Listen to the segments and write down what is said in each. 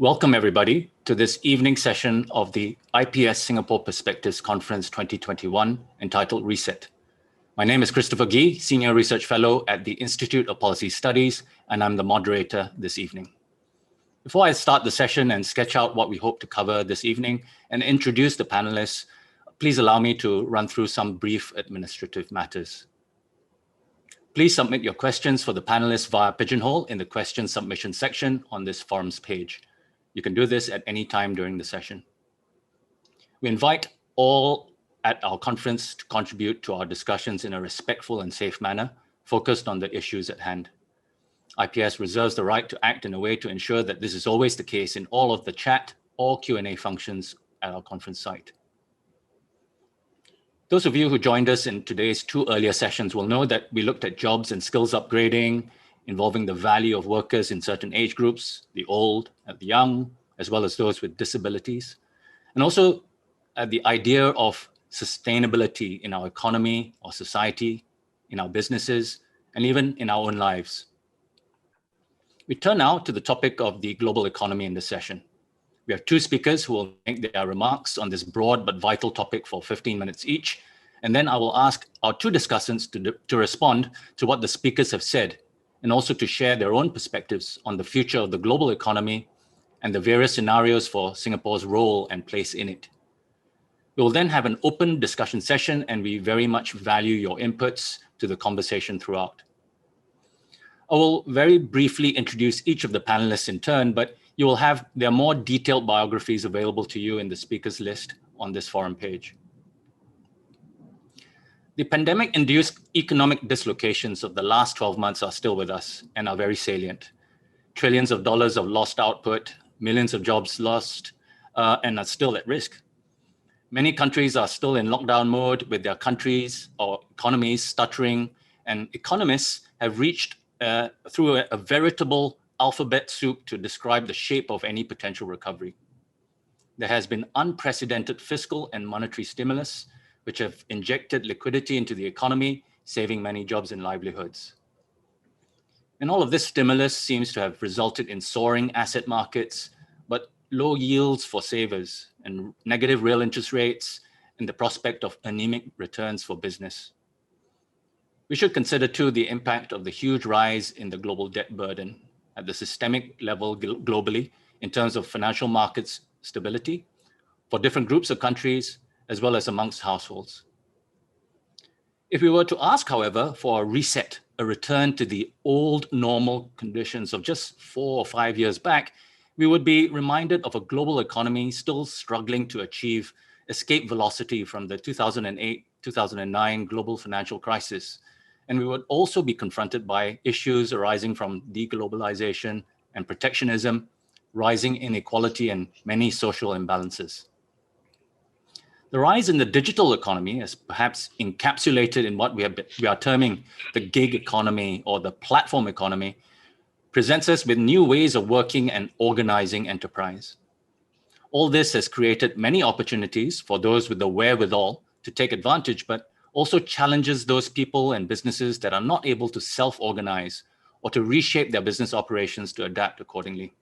Welcome everybody to this evening session of the IPS Singapore Perspectives Conference 2021 entitled Reset. My name is Christopher Gee, Senior Research Fellow at the Institute of Policy Studies, and I'm the moderator this evening. Before I start the session and sketch out what we hope to cover this evening and introduce the panelists, please allow me to run through some brief administrative matters. Please submit your questions for the panelists via Pigeonhole in the question submission section on this forum's page. You can do this at any time during the session. We invite all at our conference to contribute to our discussions in a respectful and safe manner, focused on the issues at hand. IPS reserves the right to act in a way to ensure that this is always the case in all of the chat or Q&A functions at our conference site. Those of you who joined us in today's two earlier sessions will know that we looked at jobs and skills upgrading, involving the value of workers in certain age groups, the old and the young, as well as those with disabilities, and also the idea of sustainability in our economy, our society, in our businesses, and even in our own lives. We turn now to the topic of the global economy in this session. We have two speakers who will make their remarks on this broad but vital topic for 15 minutes each, and then I will ask our two discussants to respond to what the speakers have said, and also to share their own perspectives on the future of the global economy and the various scenarios for Singapore's role and place in it. We will then have an open discussion session, and we very much value your inputs to the conversation throughout. I will very briefly introduce each of the panelists in turn, but you will have their more detailed biographies available to you in the speakers list on this forum page. The pandemic-induced economic dislocations of the last 12 months are still with us and are very salient. Trillions of dollars of lost output, millions of jobs lost, and are still at risk. Many countries are still in lockdown mode with their countries or economies stuttering, and economists have reached through a veritable alphabet soup to describe the shape of any potential recovery. There has been unprecedented fiscal and monetary stimulus, which have injected liquidity into the economy, saving many jobs and livelihoods. And all of this stimulus seems to have resulted in soaring asset markets, but low yields for savers and negative real interest rates and the prospect of anemic returns for business. We should consider too the impact of the huge rise in the global debt burden at the systemic level globally in terms of financial markets stability for different groups of countries, as well as amongst households. If we were to ask, however, for a reset, a return to the old normal conditions of just 4 or 5 years back, we would be reminded of a global economy still struggling to achieve escape velocity from the 2008-2009 global financial crisis. And we would also be confronted by issues arising from deglobalization and protectionism, rising inequality, and many social imbalances. The rise in the digital economy, as perhaps encapsulated in what we are terming the gig economy or the platform economy, presents us with new ways of working and organizing enterprise. All this has created many opportunities for those with the wherewithal to take advantage, but also challenges those people and businesses that are not able to self-organize or to reshape their business operations to adapt accordingly.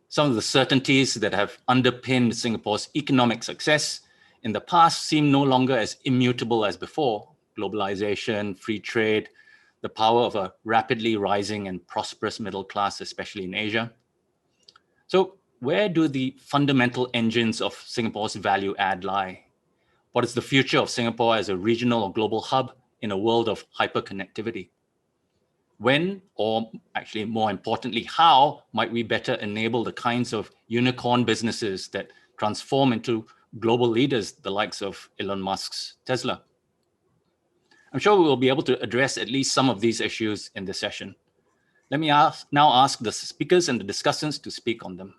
Some of the certainties that have underpinned Singapore's economic success in the past seem no longer as immutable as before: globalization, free trade, the power of a rapidly rising and prosperous middle class, especially in Asia. So where do the fundamental engines of Singapore's value add lie? What is the future of Singapore as a regional or global hub in a world of hyperconnectivity? When, or actually more importantly, how might we better enable the kinds of unicorn businesses that transform into global leaders, the likes of Elon Musk's Tesla? I'm sure we will be able to address at least some of these issues in this session. Let me now ask the speakers and the discussants to speak on them.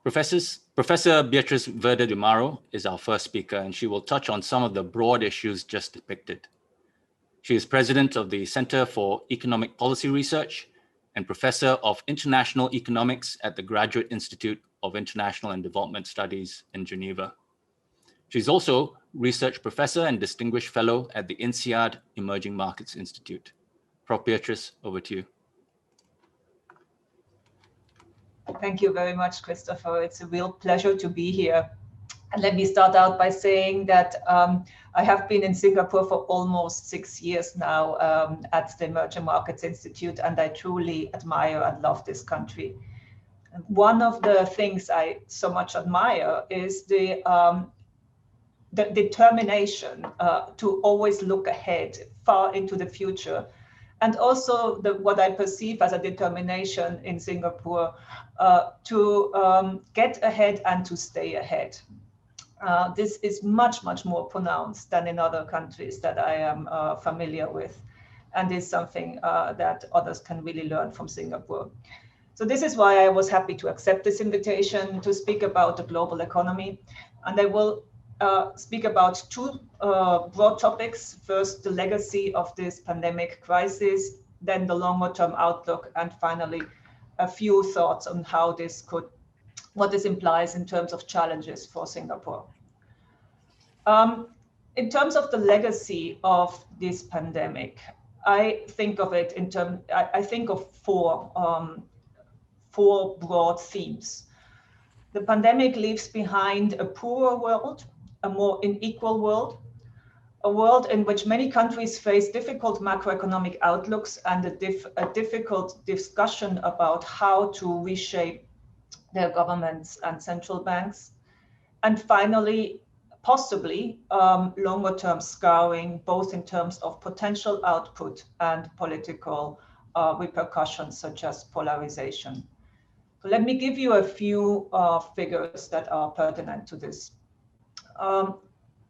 Professor Beatriz Verde de Maro is our first speaker, and she will touch on some of the broad issues just depicted. She is president of the Center for Economic Policy Research and professor of International Economics at the Graduate Institute of International and Development Studies in Geneva. She's also research professor and distinguished fellow at the INSEAD Emerging Markets Institute. Prof. Beatriz, over to you. Thank you very much, Christopher. It's a real pleasure to be here. And let me start out by saying that I have been in Singapore for almost 6 years now at the Emerging Markets Institute, and I truly admire and love this country. One of the things I so much admire is the determination to always look ahead, far into the future, and also what I perceive as a determination in Singapore to get ahead and to stay ahead. This is much, much more pronounced than in other countries that I am familiar with, and is something that others can really learn from Singapore. So this is why I was happy to accept this invitation to speak about the global economy. And I will speak about two broad topics. First, the legacy of this pandemic crisis, then the longer term outlook, and finally, a few thoughts on how this could, what this implies in terms of challenges for Singapore. In terms of the legacy of this pandemic, I think of it in terms, I think of four broad themes. The pandemic leaves behind a poorer world, a more unequal world, a world in which many countries face difficult macroeconomic outlooks and a difficult discussion about how to reshape their governments and central banks. And finally, possibly longer term scarring, both in terms of potential output and political repercussions, such as polarization. So let me give you a few figures that are pertinent to this.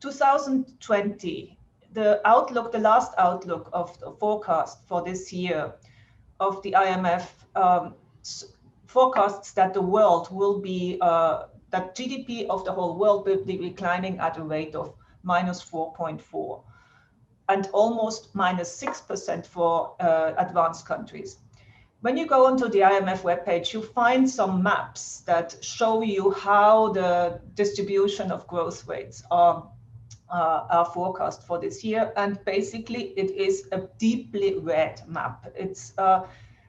2020, the last outlook of the forecast for this year of the IMF forecasts that the world will be, that GDP of the whole world will be declining at a rate of -4.4 and almost -6% for advanced countries. When you go onto the IMF webpage, you find some maps that show you how the distribution of growth rates are forecast for this year. And basically, it is a deeply red map.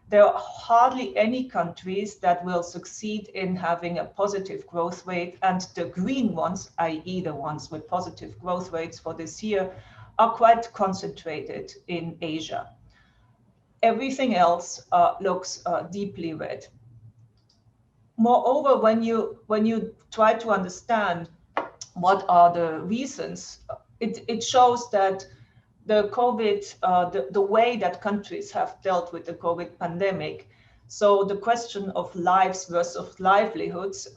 There are hardly any countries that will succeed in having a positive growth rate. And the green ones, i.e. the ones with positive growth rates for this year, are quite concentrated in Asia. Everything else looks deeply red. Moreover, when you try to understand what are the reasons, it shows that the COVID, the way that countries have dealt with the COVID pandemic, so the question of lives versus livelihoods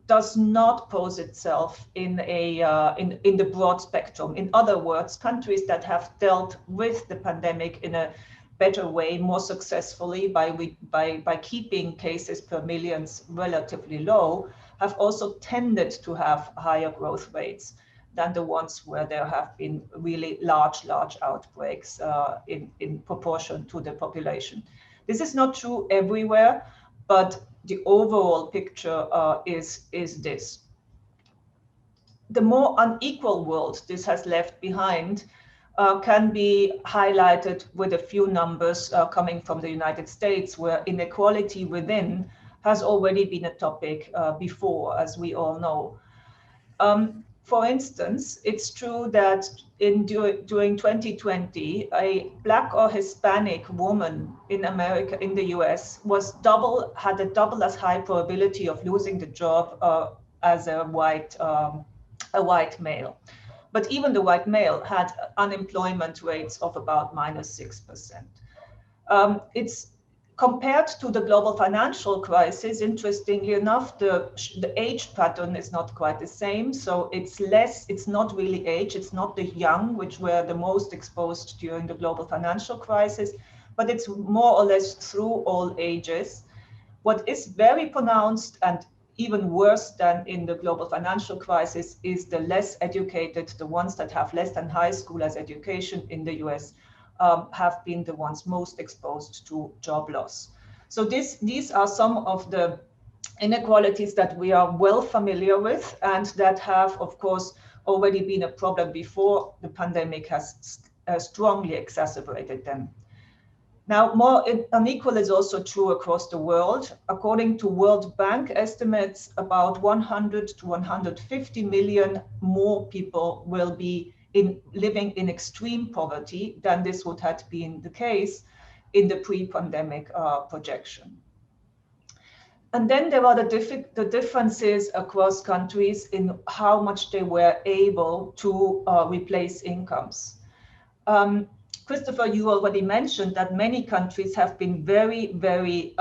does not pose itself in the broad spectrum. In other words, countries that have dealt with the pandemic in a better way, more successfully by keeping cases per millions relatively low, have also tended to have higher growth rates than the ones where there have been really large outbreaks in proportion to the population. This is not true everywhere, but the overall picture is this. The more unequal world this has left behind can be highlighted with a few numbers coming from the United States, where inequality within has already been a topic before, as we all know. For instance, it's true that during 2020, a Black or Hispanic woman in America, in the US, had a double as high probability of losing the job as a white male. But even the white male had unemployment rates of about -6%. It's compared to the global financial crisis. Interestingly enough, the age pattern is not quite the same. So it's not really age, it's not the young, which were the most exposed during the global financial crisis, but it's more or less through all ages. What is very pronounced and even worse than in the global financial crisis is the less educated, the ones that have less than high school as education in the US have been the ones most exposed to job loss. So these are some of the inequalities that we are well familiar with and that have, of course, already been a problem before the pandemic has strongly exacerbated them. Now, more unequal is also true across the world. According to World Bank estimates, about 100 to 150 million more people will be living in extreme poverty than this would have been the case in the pre-pandemic projection. And then there are the differences across countries in how much they were able to replace incomes. Christopher, you already mentioned that many countries have been very, very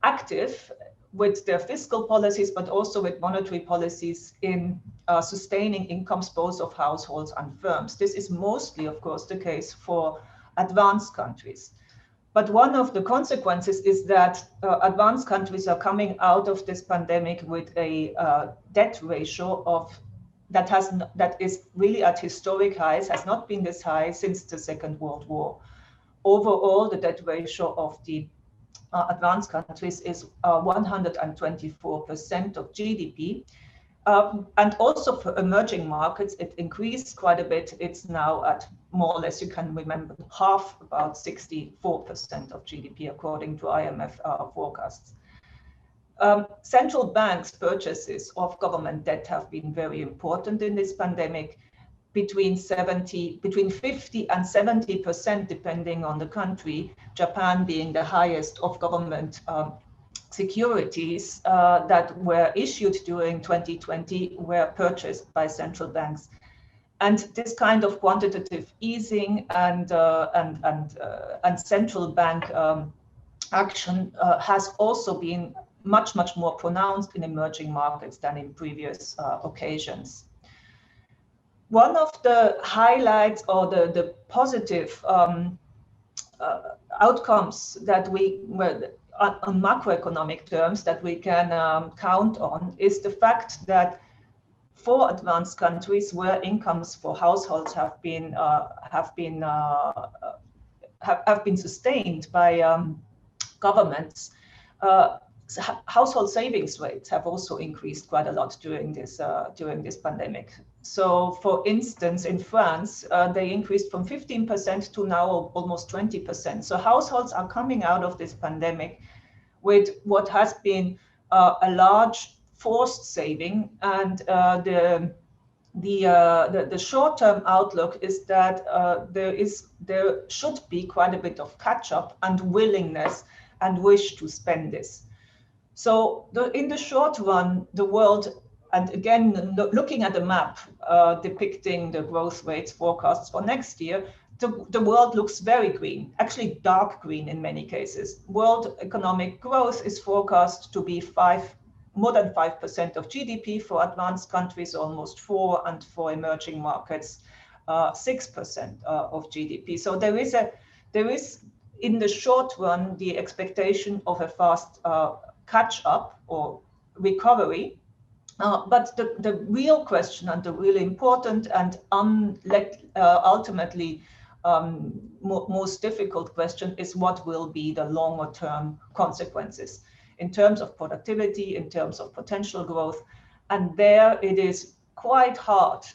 active with their fiscal policies, but also with monetary policies in sustaining incomes both of households and firms. This is mostly, of course, the case for advanced countries. But one of the consequences is that advanced countries are coming out of this pandemic with a debt ratio that is really at historic highs, has not been this high since the Second World War. Overall, the debt ratio of the advanced countries is 124% of GDP. And also for emerging markets, it increased quite a bit. It's now at more or less, you can remember, half, about 64% of GDP, according to IMF forecasts. Central banks' purchases of government debt have been very important in this pandemic, between 50 and 70%, depending on the country, Japan being the highest of government securities that were issued during 2020 were purchased by central banks. And this kind of quantitative easing and central bank action has also been much more pronounced in emerging markets than in previous occasions. One of the highlights or the positive outcomes that on macroeconomic terms that we can count on is the fact that for advanced countries where incomes for households have been sustained by governments, household savings rates have also increased quite a lot during this pandemic. So, for instance, in France, they increased from 15% to now almost 20%. So households are coming out of this pandemic with what has been a large forced saving, and the short-term outlook is that there should be quite a bit of catch-up and willingness and wish to spend this. So in the short run, the world, and again, looking at the map depicting the growth rates forecasts for next year, the world looks very green, actually dark green in many cases. World economic growth is forecast to be more than 5% of GDP for advanced countries, almost 4%, and for emerging markets, 6% of GDP. So there is in the short run the expectation of a fast catch up or recovery. But the real question and the really important and ultimately most difficult question is what will be the longer term consequences in terms of productivity, in terms of potential growth. And there it is quite hard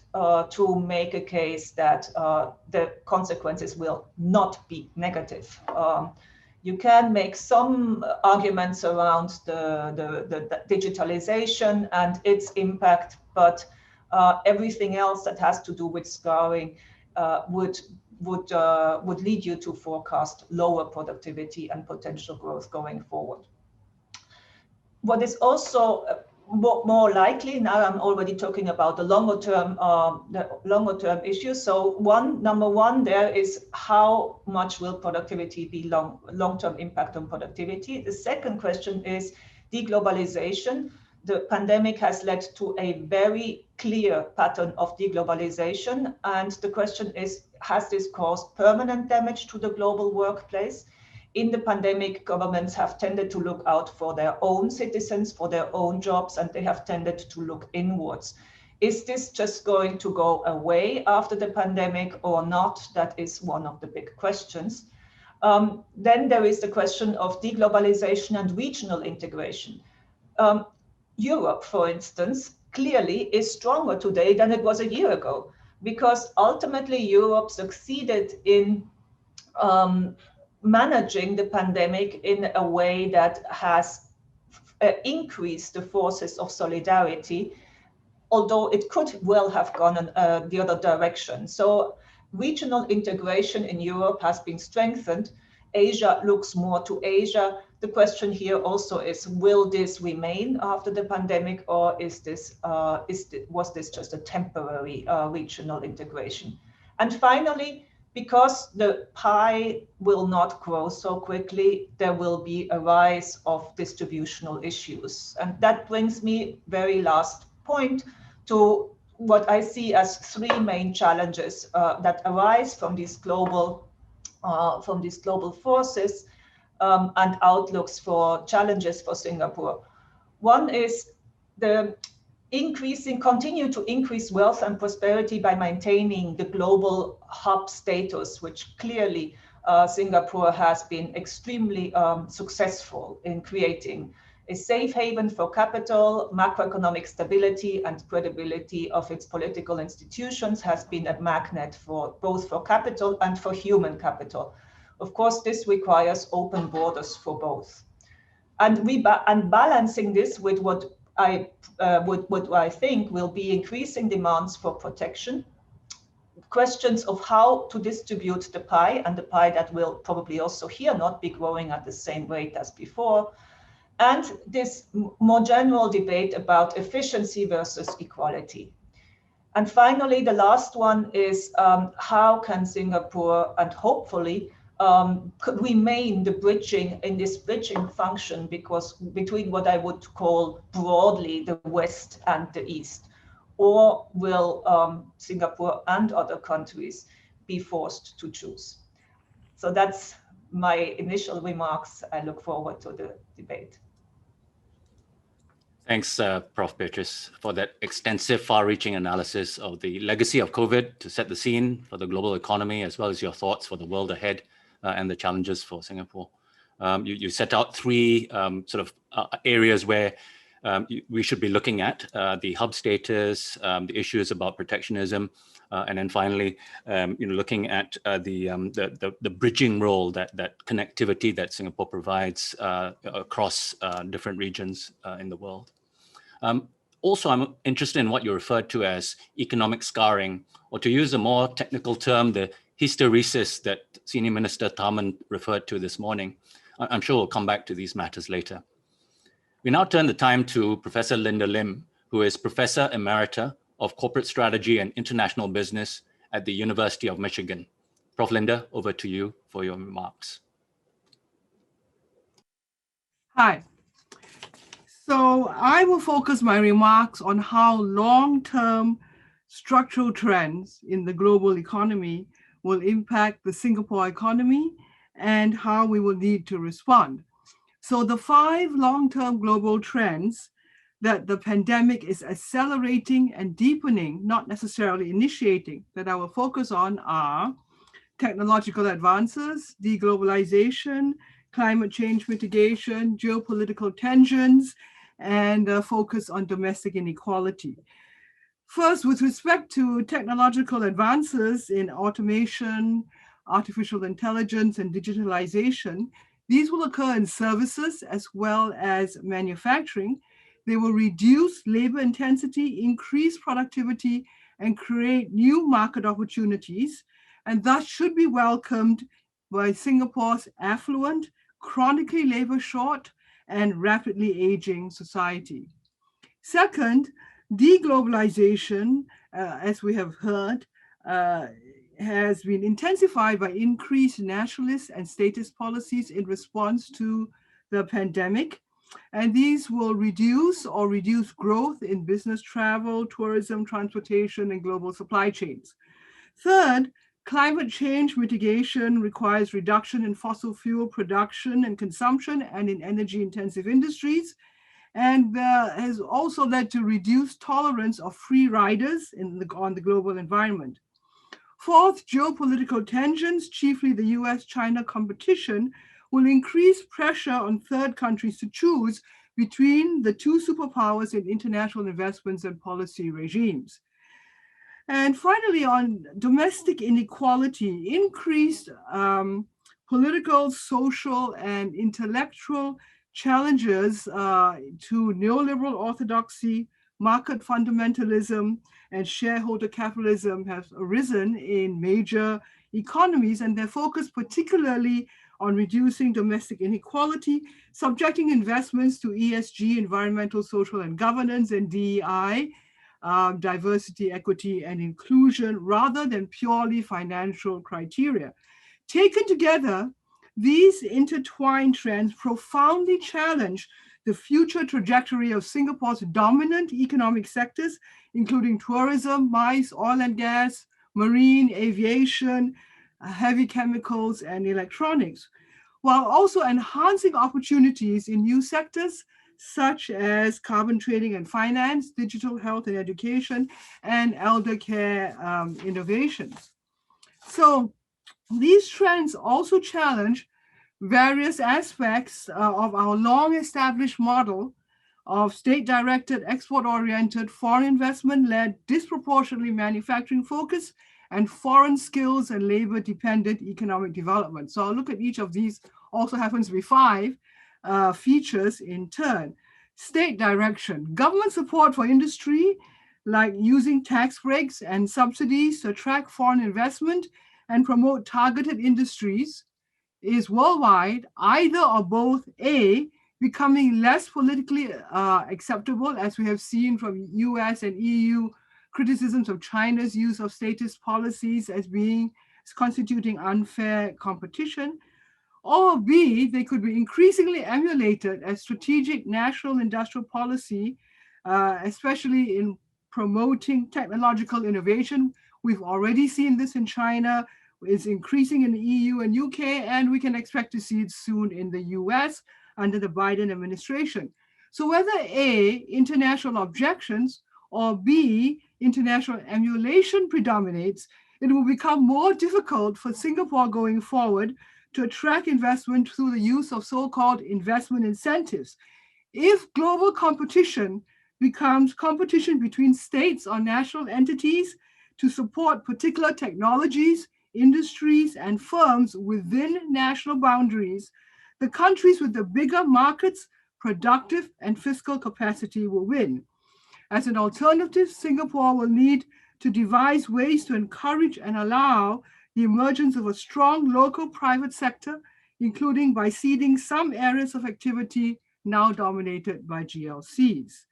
to make a case that the consequences will not be negative. You can make some arguments around the digitalization and its impact, but everything else that has to do with scarring would lead you to forecast lower productivity and potential growth going forward. What is also more likely, now I'm already talking about the longer term issues. So number one there is how much will productivity be long-term impact on productivity. The second question is deglobalization. The pandemic has led to a very clear pattern of deglobalization. And the question is, has this caused permanent damage to the global workplace? In the pandemic, governments have tended to look out for their own citizens, for their own jobs, and they have tended to look inwards. Is this just going to go away after the pandemic or not? That is one of the big questions. Then there is the question of deglobalization and regional integration. Europe, for instance, clearly is stronger today than it was a year ago, because ultimately Europe succeeded in managing the pandemic in a way that has increased the forces of solidarity, although it could well have gone in the other direction. So regional integration in Europe has been strengthened. Asia looks more to Asia. The question here also is, will this remain after the pandemic, or was this just a temporary regional integration? And finally, because the pie will not grow so quickly, there will be a rise of distributional issues. And that brings me, very last point, to what I see as three main challenges that arise from these global forces and outlooks for challenges for Singapore. One is the continue to increase wealth and prosperity by maintaining the global hub status, which clearly Singapore has been extremely successful in creating. A safe haven for capital, macroeconomic stability and credibility of its political institutions has been a magnet for both for capital and for human capital. Of course, this requires open borders for both. And balancing this with what I think will be increasing demands for protection, questions of how to distribute the pie, and the pie that will probably also here not be growing at the same rate as before, and this more general debate about efficiency versus equality. And finally, the last one is how can Singapore, and hopefully, could remain in this bridging function, because between what I would call broadly the West and the East, or will Singapore and other countries be forced to choose? So that's my initial remarks. I look forward to the debate. Thanks, Prof. Beatrice, for that extensive, far-reaching analysis of the legacy of COVID to set the scene for the global economy, as well as your thoughts for the world ahead and the challenges for Singapore. You set out three areas where we should be looking at: the hub status, the issues about protectionism, and then finally, looking at the bridging role, that connectivity that Singapore provides across different regions in the world. Also, I'm interested in what you referred to as economic scarring, or to use a more technical term, the hysteresis that Senior Minister Tharman referred to this morning. I'm sure we'll come back to these matters later. We now turn the time to Professor Linda Lim, who is Professor Emerita of Corporate Strategy and International Business at the University of Michigan. Prof. Linda, over to you for your remarks. Hi. So I will focus my remarks on how long-term structural trends in the global economy will impact the Singapore economy and how we will need to respond. So the 5 long-term global trends that the pandemic is accelerating and deepening, not necessarily initiating, that I will focus on are technological advances, deglobalization, climate change mitigation, geopolitical tensions, and a focus on domestic inequality. First, with respect to technological advances in automation, artificial intelligence, and digitalization, these will occur in services as well as manufacturing. They will reduce labor intensity, increase productivity, and create new market opportunities, and thus should be welcomed by Singapore's affluent, chronically labor short, and rapidly aging society. Second, deglobalization, as we have heard, has been intensified by increased nationalist and statist policies in response to the pandemic. And these will reduce growth in business travel, tourism, transportation, and global supply chains. Third, climate change mitigation requires reduction in fossil fuel production and consumption and in energy-intensive industries, and has also led to reduced tolerance of free riders on the global environment. Fourth, geopolitical tensions, chiefly the US-China competition, will increase pressure on third countries to choose between the 2 superpowers in international investments and policy regimes. And finally, on domestic inequality, increased political, social, and intellectual challenges to neoliberal orthodoxy, market fundamentalism, and shareholder capitalism have arisen in major economies, and they're focused particularly on reducing domestic inequality, subjecting investments to ESG, environmental, social, and governance, and DEI, diversity, equity, and inclusion, rather than purely financial criteria. Taken together, these intertwined trends profoundly challenge the future trajectory of Singapore's dominant economic sectors, including tourism, MICE, oil and gas, marine, aviation, heavy chemicals, and electronics, while also enhancing opportunities in new sectors such as carbon trading and finance, digital health and education, and elder care innovations. So these trends also challenge various aspects of our long-established model of state-directed, export-oriented, foreign investment-led, disproportionately manufacturing focus, and foreign skills and labor-dependent economic development. So I'll look at each of these, also happens to be 5 features in turn. State direction, government support for industry, like using tax breaks and subsidies to attract foreign investment and promote targeted industries, is worldwide, either or both, A, becoming less politically acceptable, as we have seen from US and EU criticisms of China's use of statist policies as constituting unfair competition, or B, they could be increasingly emulated as strategic national industrial policy, especially in promoting technological innovation. We've already seen this in China. It's increasing in the EU and UK, and we can expect to see it soon in the US under the Biden administration. So whether A, international objections, or B, international emulation predominates, it will become more difficult for Singapore going forward to attract investment through the use of so-called investment incentives. If global competition becomes competition between states or national entities to support particular technologies, industries, and firms within national boundaries, the countries with the bigger markets, productive, and fiscal capacity will win. As an alternative, Singapore will need to devise ways to encourage and allow the emergence of a strong local private sector, including by seeding some areas of activity now dominated by GLCs.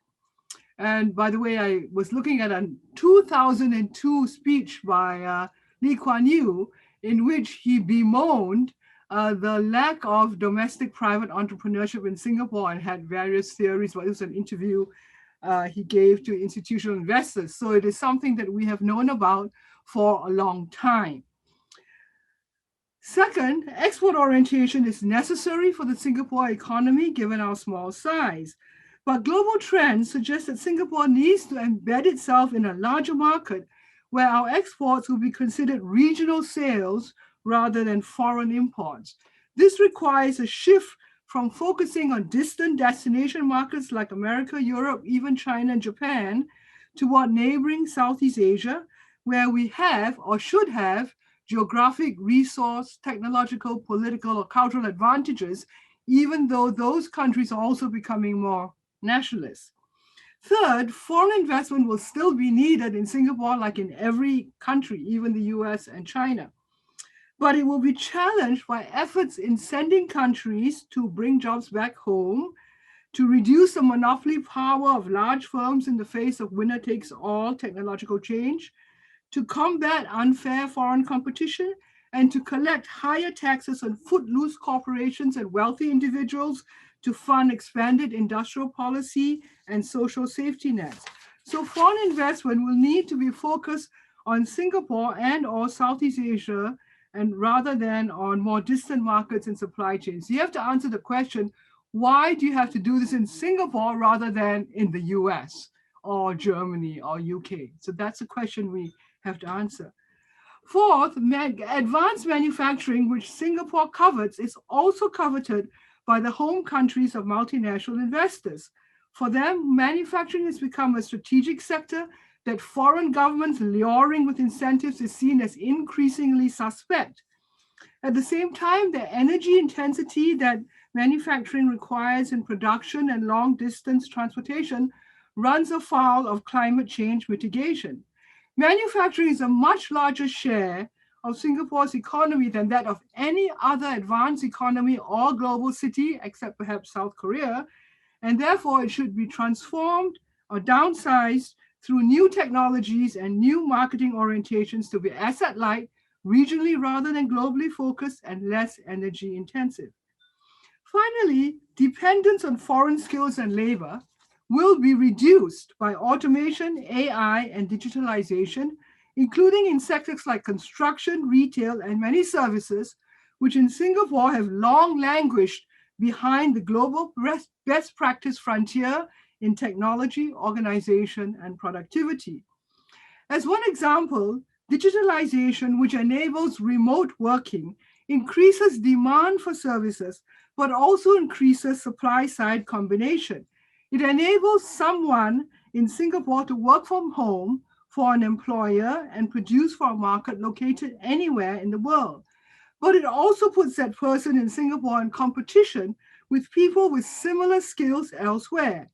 And by the way, I was looking at a 2002 speech by Lee Kuan Yew, in which he bemoaned the lack of domestic private entrepreneurship in Singapore and had various theories, but it was an interview he gave to institutional investors. So it is something that we have known about for a long time. Second, export orientation is necessary for the Singapore economy given our small size. But global trends suggest that Singapore needs to embed itself in a larger market where our exports will be considered regional sales rather than foreign imports. This requires a shift from focusing on distant destination markets like America, Europe, even China and Japan, toward neighboring Southeast Asia, where we have or should have geographic, resource, technological, political, or cultural advantages, even though those countries are also becoming more nationalist. Third, foreign investment will still be needed in Singapore, like in every country, even the US and China. But it will be challenged by efforts in sending countries to bring jobs back home, to reduce the monopoly power of large firms in the face of winner-takes-all technological change, to combat unfair foreign competition, and to collect higher taxes on footloose corporations and wealthy individuals to fund expanded industrial policy and social safety nets. So foreign investment will need to be focused on Singapore and or Southeast Asia, and rather than on more distant markets and supply chains. You have to answer the question, why do you have to do this in Singapore rather than in the US or Germany or UK? So that's a question we have to answer. Fourth, advanced manufacturing, which Singapore covets, is also coveted by the home countries of multinational investors. For them, manufacturing has become a strategic sector that foreign governments luring with incentives is seen as increasingly suspect. At the same time, the energy intensity that manufacturing requires in production and long-distance transportation runs afoul of climate change mitigation. Manufacturing is a much larger share of Singapore's economy than that of any other advanced economy or global city, except perhaps South Korea, and therefore it should be transformed or downsized through new technologies and new marketing orientations to be asset-light, regionally rather than globally focused, and less energy intensive. Finally, dependence on foreign skills and labor will be reduced by automation, AI, and digitalization, including in sectors like construction, retail, and many services, which in Singapore have long languished behind the global best practice frontier in technology, organization, and productivity. As one example, digitalization, which enables remote working, increases demand for services, but also increases supply-side combination. It enables someone in Singapore to work from home for an employer and produce for a market located anywhere in the world. But it also puts that person in Singapore in competition with people with similar skills elsewhere.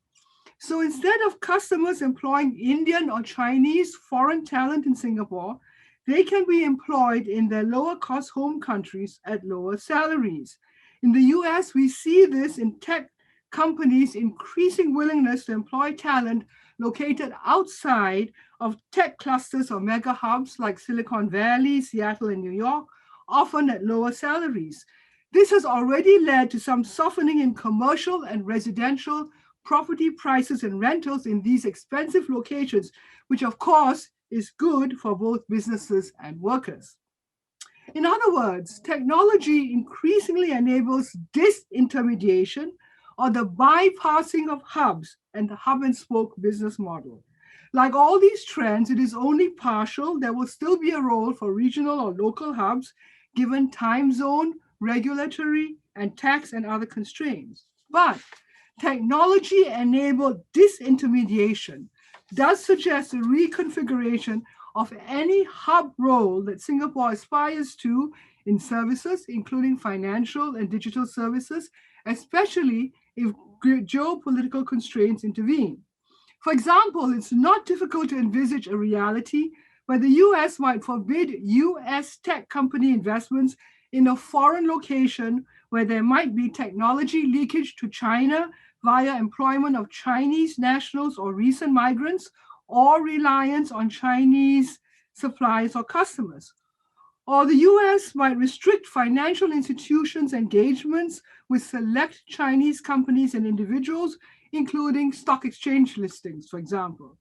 So instead of customers employing Indian or Chinese foreign talent in Singapore, they can be employed in their lower cost home countries at lower salaries. In the US, we see this in tech companies' increasing willingness to employ talent located outside of tech clusters or mega hubs like Silicon Valley, Seattle, and New York, often at lower salaries. This has already led to some softening in commercial and residential property prices and rentals in these expensive locations, which of course is good for both businesses and workers. In other words, technology increasingly enables disintermediation or the bypassing of hubs and the hub and spoke business model. Like all these trends, it is only partial. There will still be a role for regional or local hubs given time zone, regulatory, and tax and other constraints. But technology-enabled disintermediation does suggest a reconfiguration of any hub role that Singapore aspires to in services, including financial and digital services, especially if geopolitical constraints intervene. For example, it's not difficult to envisage a reality where the US might forbid US tech company investments in a foreign location where there might be technology leakage to China via employment of Chinese nationals or recent migrants, or reliance on Chinese suppliers or customers. Or the US might restrict financial institutions' engagements with select Chinese companies and individuals, including stock exchange listings, for example.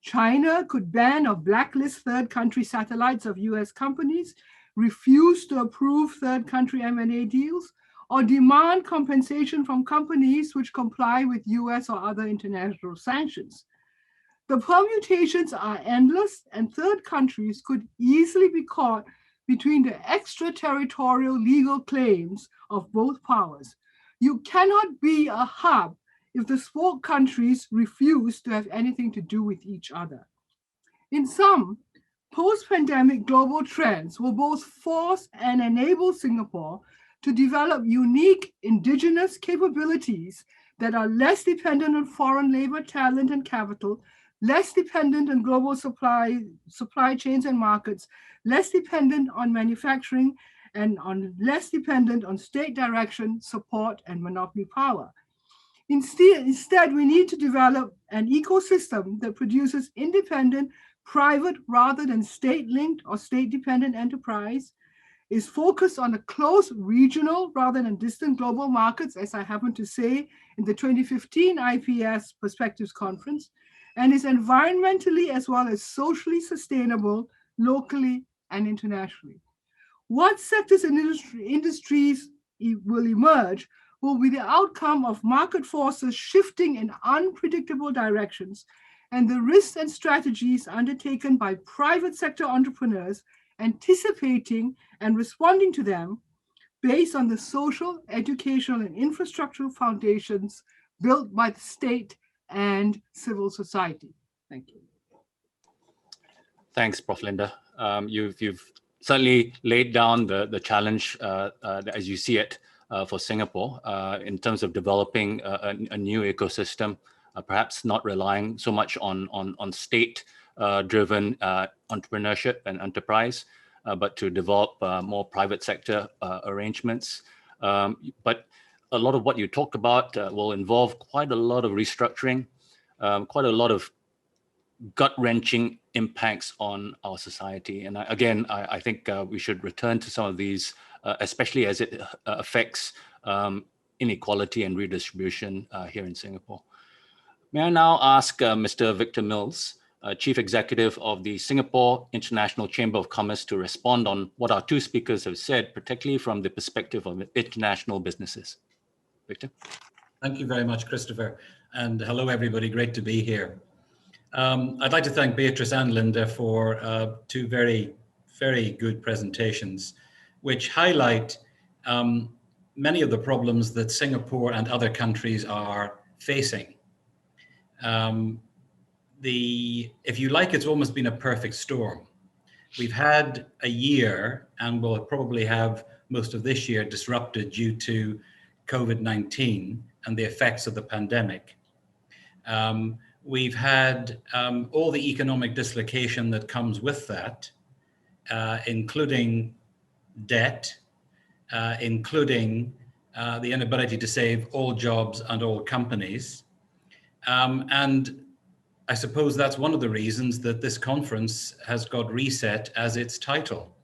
China could ban or blacklist third country satellites of US companies, refuse to approve third country M&A deals, or demand compensation from companies which comply with US or other international sanctions. The permutations are endless, and third countries could easily be caught between the extraterritorial legal claims of both powers. You cannot be a hub if the spoke countries refuse to have anything to do with each other. In sum, post-pandemic global trends will both force and enable Singapore to develop unique indigenous capabilities that are less dependent on foreign labor, talent, and capital, less dependent on global supply chains and markets, less dependent on manufacturing, and less dependent on state direction, support, and monopoly power. Instead, we need to develop an ecosystem that produces independent, private, rather than state-linked or state-dependent enterprise, is focused on a close regional rather than distant global markets, as I happened to say in the 2015 IPS Perspectives Conference, and is environmentally as well as socially sustainable locally and internationally. What sectors and industries will emerge will be the outcome of market forces shifting in unpredictable directions and the risks and strategies undertaken by private sector entrepreneurs, anticipating and responding to them based on the social, educational, and infrastructural foundations built by the state and civil society. Thank you. Thanks, Prof. Linda. You've certainly laid down the challenge as you see it for Singapore in terms of developing a new ecosystem, perhaps not relying so much on state-driven entrepreneurship and enterprise, but to develop more private sector arrangements. But a lot of what you talk about will involve quite a lot of restructuring, quite a lot of gut-wrenching impacts on our society. And I think we should return to some of these, especially as it affects inequality and redistribution here in Singapore. May I now ask Mr. Victor Mills, Chief Executive of the Singapore International Chamber of Commerce, to respond on what our two speakers have said, particularly from the perspective of international businesses. Victor? Thank you very much, Christopher. And hello, everybody. Great to be here. I'd like to thank Beatrice and Linda for two very, very good presentations, which highlight many of the problems that Singapore and other countries are facing. If you like, it's almost been a perfect storm. We've had a year, and we'll probably have most of this year disrupted due to COVID-19 and the effects of the pandemic. We've had all the economic dislocation that comes with that, including debt, including the inability to save all jobs and all companies. And I suppose that's one of the reasons that this conference has got reset as its title,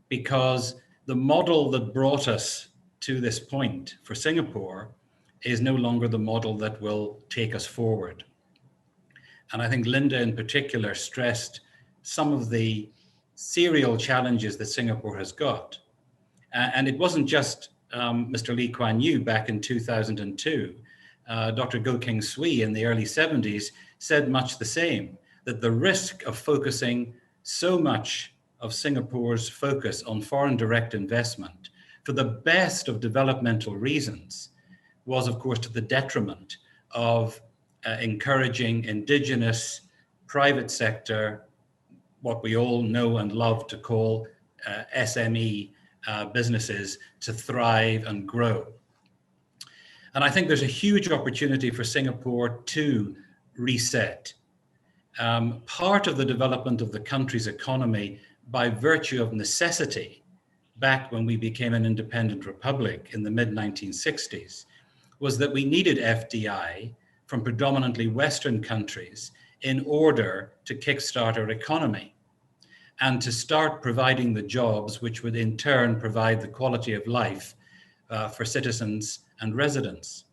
because the model that brought us to this point for Singapore is no longer the model that will take us forward. And I think Linda in particular stressed some of the serial challenges that Singapore has got. And it wasn't just Mr. Lee Kuan Yew back in 2002. Dr. Goh Keng Swee in the early 70s said much the same, that the risk of focusing so much of Singapore's focus on foreign direct investment for the best of developmental reasons was, of course, to the detriment of encouraging indigenous private sector, what we all know and love to call SME businesses, to thrive and grow. And I think there's a huge opportunity for Singapore to reset. Part of the development of the country's economy by virtue of necessity, back when we became an independent republic in the mid-1960s, was that we needed FDI from predominantly Western countries in order to kickstart our economy and to start providing the jobs which would in turn provide the quality of life for citizens and residents.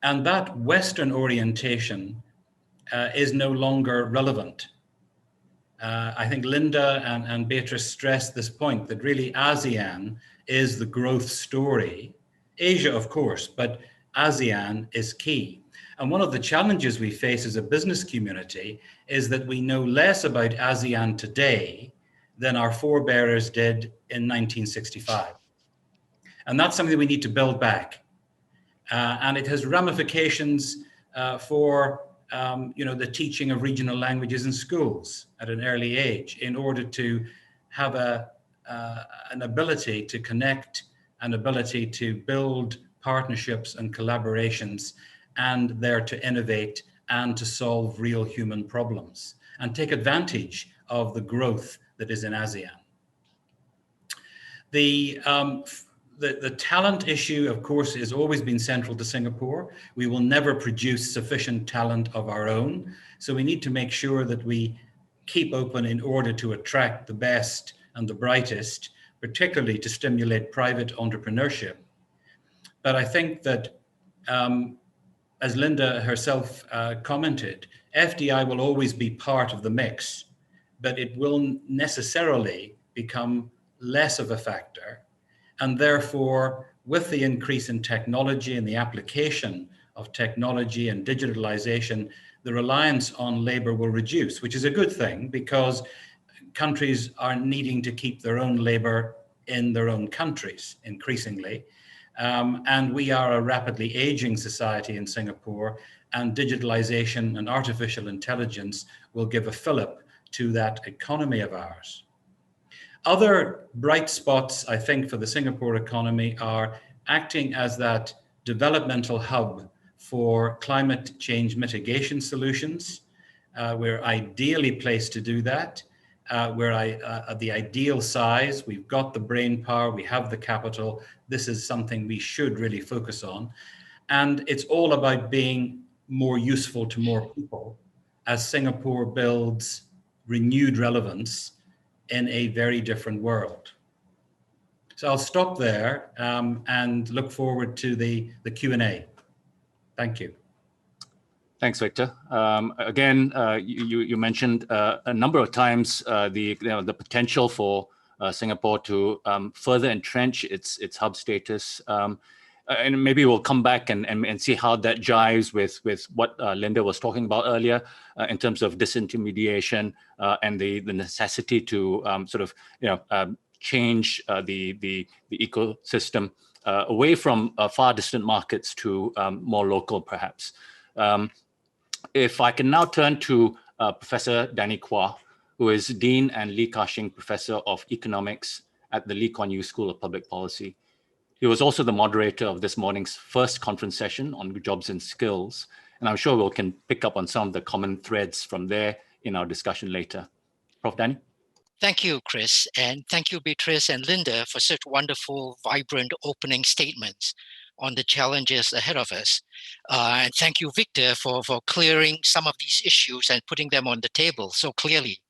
And that Western orientation is no longer relevant. I think Linda and Beatrice stressed this point, that really ASEAN is the growth story. Asia, of course, but ASEAN is key. And one of the challenges we face as a business community is that we know less about ASEAN today than our forebears did in 1965. And that's something that we need to build back. And it has ramifications for the teaching of regional languages in schools at an early age, in order to have an ability to connect, an ability to build partnerships and collaborations, and there to innovate and to solve real human problems and take advantage of the growth that is in ASEAN. The talent issue, of course, has always been central to Singapore. We will never produce sufficient talent of our own. So we need to make sure that we keep open in order to attract the best and the brightest, particularly to stimulate private entrepreneurship. But I think that, as Linda herself commented, FDI will always be part of the mix, but it will necessarily become less of a factor. And therefore, with the increase in technology and the application of technology and digitalization, the reliance on labor will reduce, which is a good thing, because countries are needing to keep their own labor in their own countries increasingly. And we are a rapidly aging society in Singapore, and digitalization and artificial intelligence will give a fillip to that economy of ours. Other bright spots, I think, for the Singapore economy are acting as that developmental hub for climate change mitigation solutions. We're ideally placed to do that. We're at the ideal size. We've got the brain power, we have the capital. This is something we should really focus on. And it's all about being more useful to more people as Singapore builds renewed relevance in a very different world. So I'll stop there and look forward to the Q&A. Thank you. Thanks, Victor. Again, you mentioned a number of times the potential for Singapore to further entrench its hub status. And maybe we'll come back and see how that jives with what Linda was talking about earlier in terms of disintermediation and the necessity to sort of change the ecosystem away from far distant markets to more local, perhaps. If I can now turn to Professor Danny Quah, who is Dean and Lee Ka-shing Professor of Economics at the Lee Kuan Yew School of Public Policy. He was also the moderator of this morning's first conference session on jobs and skills, and I'm sure we can pick up on some of the common threads from there in our discussion later. Prof. Danny? Thank you, Chris, and thank you, Beatrice and Linda, for such wonderful, vibrant opening statements on the challenges ahead of us. And thank you, Victor, for clearing some of these issues and putting them on the table so clearly.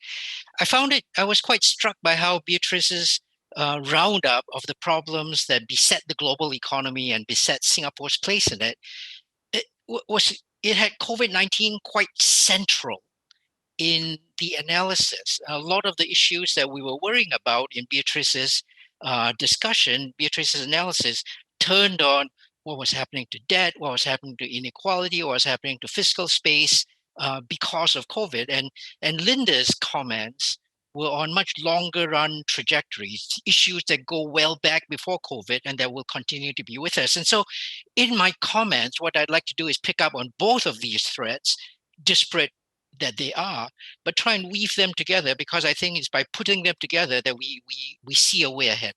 I was quite struck by how Beatrice's roundup of the problems that beset the global economy and beset Singapore's place in it, it had COVID-19 quite central in the analysis. A lot of the issues that we were worrying about in Beatrice's discussion, Beatrice's analysis, turned on what was happening to debt, what was happening to inequality, what was happening to fiscal space because of COVID. And Linda's comments were on much longer run trajectories, issues that go well back before COVID and that will continue to be with us. And so in my comments, what I'd like to do is pick up on both of these threats, disparate that they are, but try and weave them together, because I think it's by putting them together that we see a way ahead.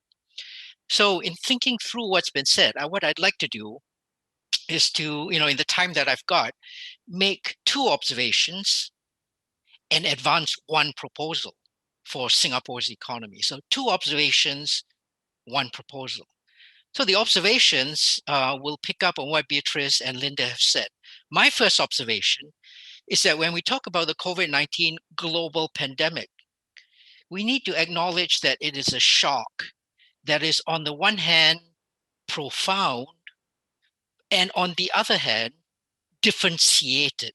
So in thinking through what's been said, what I'd like to do is to, in the time that I've got, make two observations and advance one proposal for Singapore's economy. So two observations, one proposal. So the observations will pick up on what Beatrice and Linda have said. My first observation is that when we talk about the COVID-19 global pandemic, we need to acknowledge that it is a shock that is, on the one hand, profound, and on the other hand, differentiated.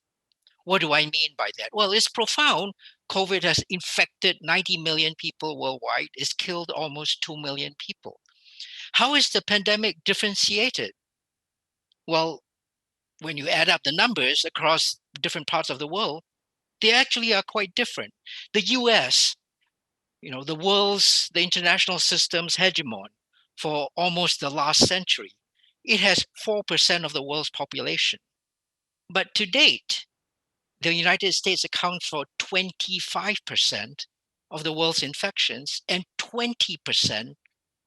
What do I mean by that? Well, it's profound. COVID has infected 90 million people worldwide. It's killed almost 2 million people. How is the pandemic differentiated? Well, when you add up the numbers across different parts of the world, they actually are quite different. The US, the international system's hegemon for almost the last century, it has 4% of the world's population. But to date, the United States accounts for 25% of the world's infections and 20%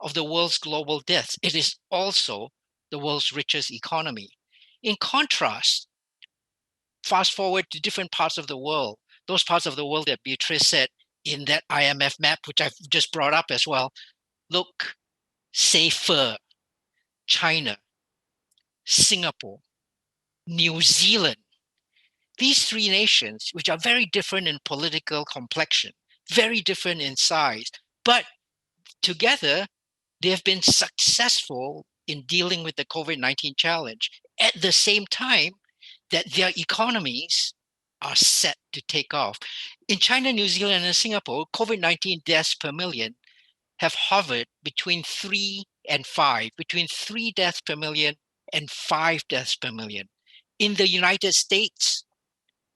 of the world's global deaths. It is also the world's richest economy. In contrast, fast forward to different parts of the world, those parts of the world that Beatrice said in that IMF map, which I've just brought up as well, look safer. China, Singapore, New Zealand. These three nations, which are very different in political complexion, very different in size, but together they have been successful in dealing with the COVID-19 challenge at the same time that their economies are set to take off. In China, New Zealand, and Singapore, COVID-19 deaths per million have hovered between 3 and 5, between 3 deaths per million and 5 deaths per million. In the United States,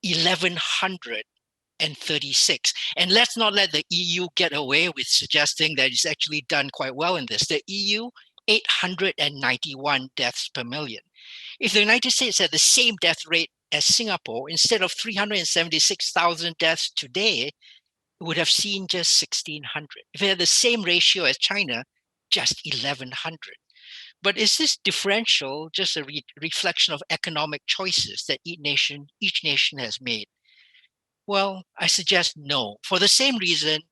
1,136. And let's not let the EU get away with suggesting that it's actually done quite well in this. The EU, 891 deaths per million. If the United States had the same death rate as Singapore, instead of 376,000 deaths today, would have seen just 1,600. If it had the same ratio as China, just 1,100. But is this differential just a reflection of economic choices that each nation has made? Well, I suggest no, for the same reason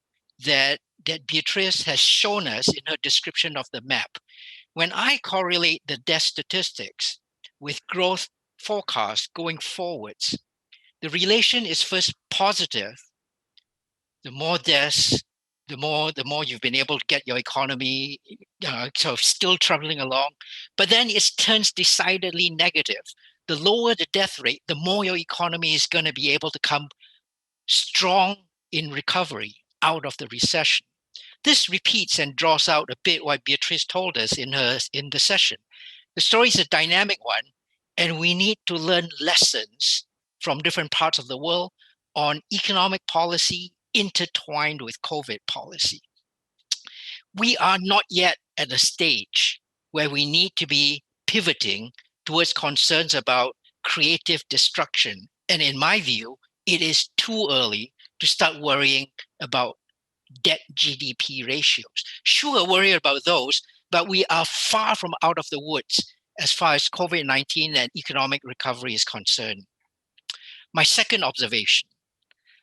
that Beatrice has shown us in her description of the map. When I correlate the death statistics with growth forecasts going forwards, the relation is first positive. The more deaths, the more you've been able to get your economy sort of still traveling along. But then it turns decidedly negative. The lower the death rate, the more your economy is going to be able to come strong in recovery out of the recession. This repeats and draws out a bit what Beatrice told us in the session. The story is a dynamic one, and we need to learn lessons from different parts of the world on economic policy intertwined with COVID policy. We are not yet at a stage where we need to be pivoting towards concerns about creative destruction. And in my view, it is too early to start worrying about debt GDP ratios. Sure, worry about those, but we are far from out of the woods as far as COVID-19 and economic recovery is concerned. My second observation,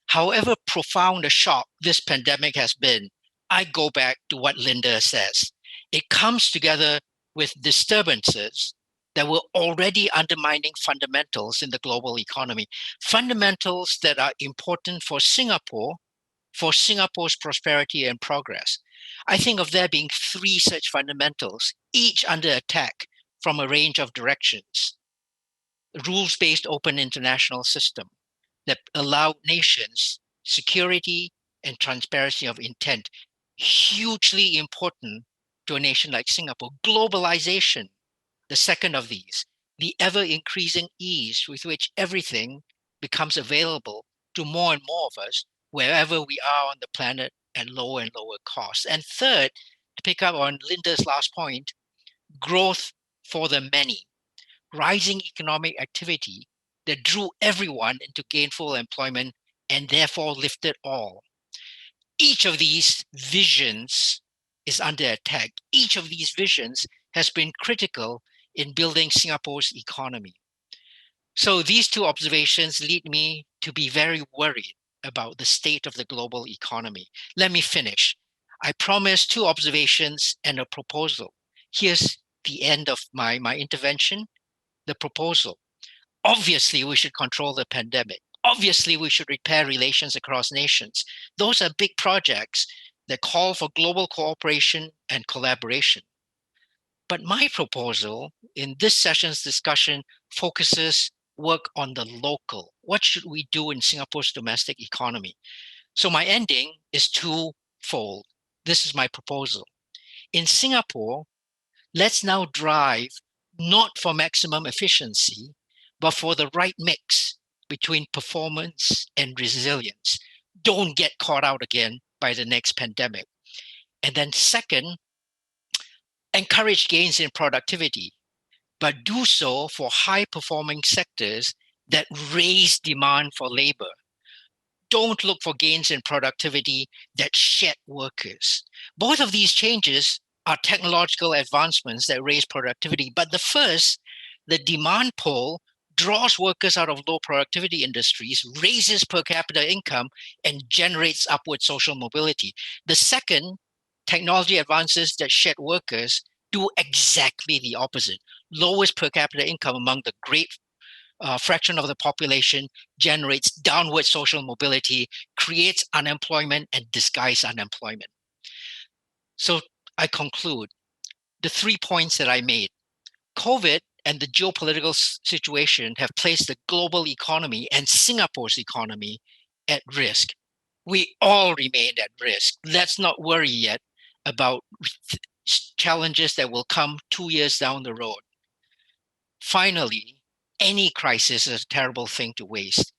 however profound a shock this pandemic has been, I go back to what Linda says. It comes together with disturbances that were already undermining fundamentals in the global economy, fundamentals that are important for Singapore, for Singapore's prosperity and progress. I think of there being three such fundamentals, each under attack from a range of directions. The rules-based open international system that allow nations security and transparency of intent, hugely important to a nation like Singapore. Globalization, the second of these, the ever-increasing ease with which everything becomes available to more and more of us wherever we are on the planet at lower and lower costs. And third, to pick up on Linda's last point, growth for the many, rising economic activity that drew everyone into gainful employment and therefore lifted all. Each of these visions is under attack. Each of these visions has been critical in building Singapore's economy. So these two observations lead me to be very worried about the state of the global economy. Let me finish. I promised two observations and a proposal. Here's the end of my intervention, the proposal. Obviously, we should control the pandemic. Obviously, we should repair relations across nations. Those are big projects that call for global cooperation and collaboration. But my proposal in this session's discussion focuses work on the local. What should we do in Singapore's domestic economy? So my ending is twofold. This is my proposal. In Singapore, let's now drive not for maximum efficiency, but for the right mix between performance and resilience. Don't get caught out again by the next pandemic. And then second, encourage gains in productivity, but do so for high-performing sectors that raise demand for labor. Don't look for gains in productivity that shed workers. Both of these changes are technological advancements that raise productivity, but the first, the demand pull, draws workers out of low productivity industries, raises per capita income, and generates upward social mobility. The second, technology advances that shed workers, do exactly the opposite. Lowers per capita income among the great fraction of the population, generates downward social mobility, creates unemployment, and disguises unemployment. So I conclude the 3 points that I made. COVID and the geopolitical situation have placed the global economy and Singapore's economy at risk. We all remain at risk. Let's not worry yet about challenges that will come 2 years down the road. Finally, any crisis is a terrible thing to waste.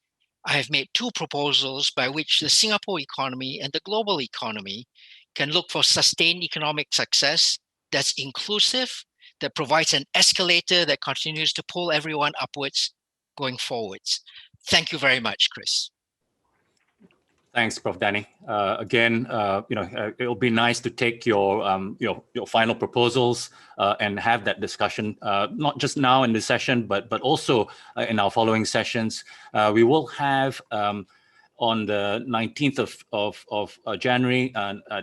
I have made two proposals by which the Singapore economy and the global economy can look for sustained economic success that's inclusive, that provides an escalator that continues to pull everyone upwards going forwards. Thank you very much, Chris. Thanks, Prof. Danny. Again, it'll be nice to take your final proposals and have that discussion, not just now in this session, but also in our following sessions. We will have on the 19th of January,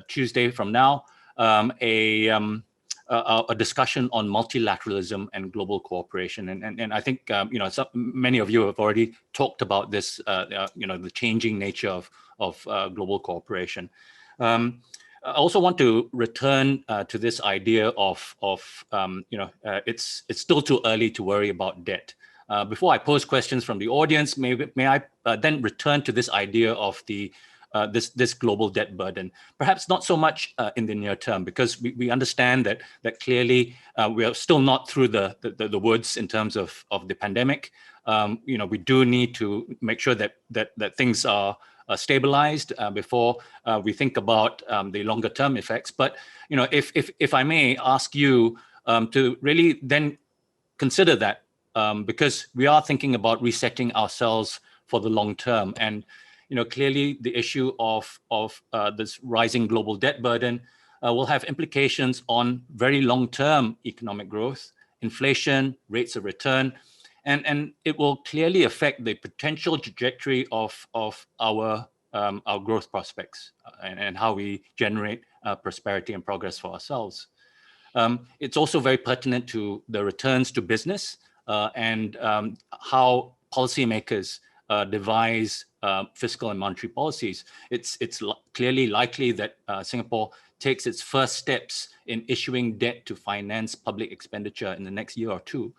Tuesday from now, a discussion on multilateralism and global cooperation, and I think many of you have already talked about this, the changing nature of global cooperation. I also want to return to this idea of it's still too early to worry about debt. Before I pose questions from the audience, may I then return to this idea of this global debt burden, perhaps not so much in the near term, because we understand that clearly we are still not through the woods in terms of the pandemic. We do need to make sure that things are stabilized before we think about the longer term effects. But if I may ask you to really then consider that, because we are thinking about resetting ourselves for the long term. And clearly the issue of this rising global debt burden will have implications on very long-term economic growth, inflation, rates of return, and it will clearly affect the potential trajectory of our growth prospects and how we generate prosperity and progress for ourselves. It's also very pertinent to the returns to business and how policymakers devise fiscal and monetary policies. It's clearly likely that Singapore takes its first steps in issuing debt to finance public expenditure in the next year or two.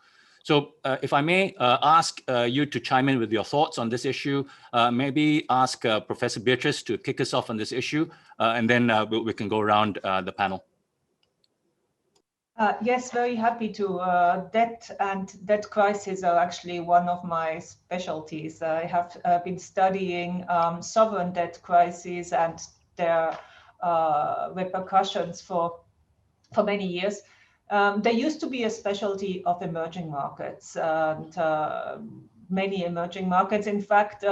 So if I may ask you to chime in with your thoughts on this issue, maybe ask Professor Beatrice to kick us off on this issue, and then we can go around the panel. Yes, very happy to. Debt and debt crisis are actually one of my specialties. I have been studying sovereign debt crises and their repercussions for many years. There used to be a specialty of emerging markets, and many emerging markets, in fact,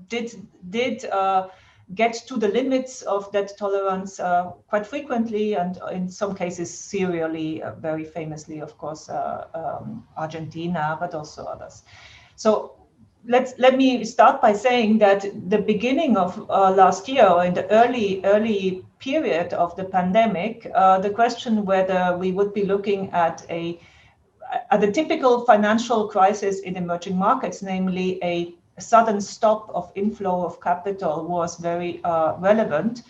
did get to the limits of debt tolerance quite frequently, and in some cases serially, very famously, of course, Argentina, but also others. So let me start by saying that the beginning of last year, or in the early period of the pandemic, the question whether we would be looking at the typical financial crisis in emerging markets, namely a sudden stop of inflow of capital, was very relevant.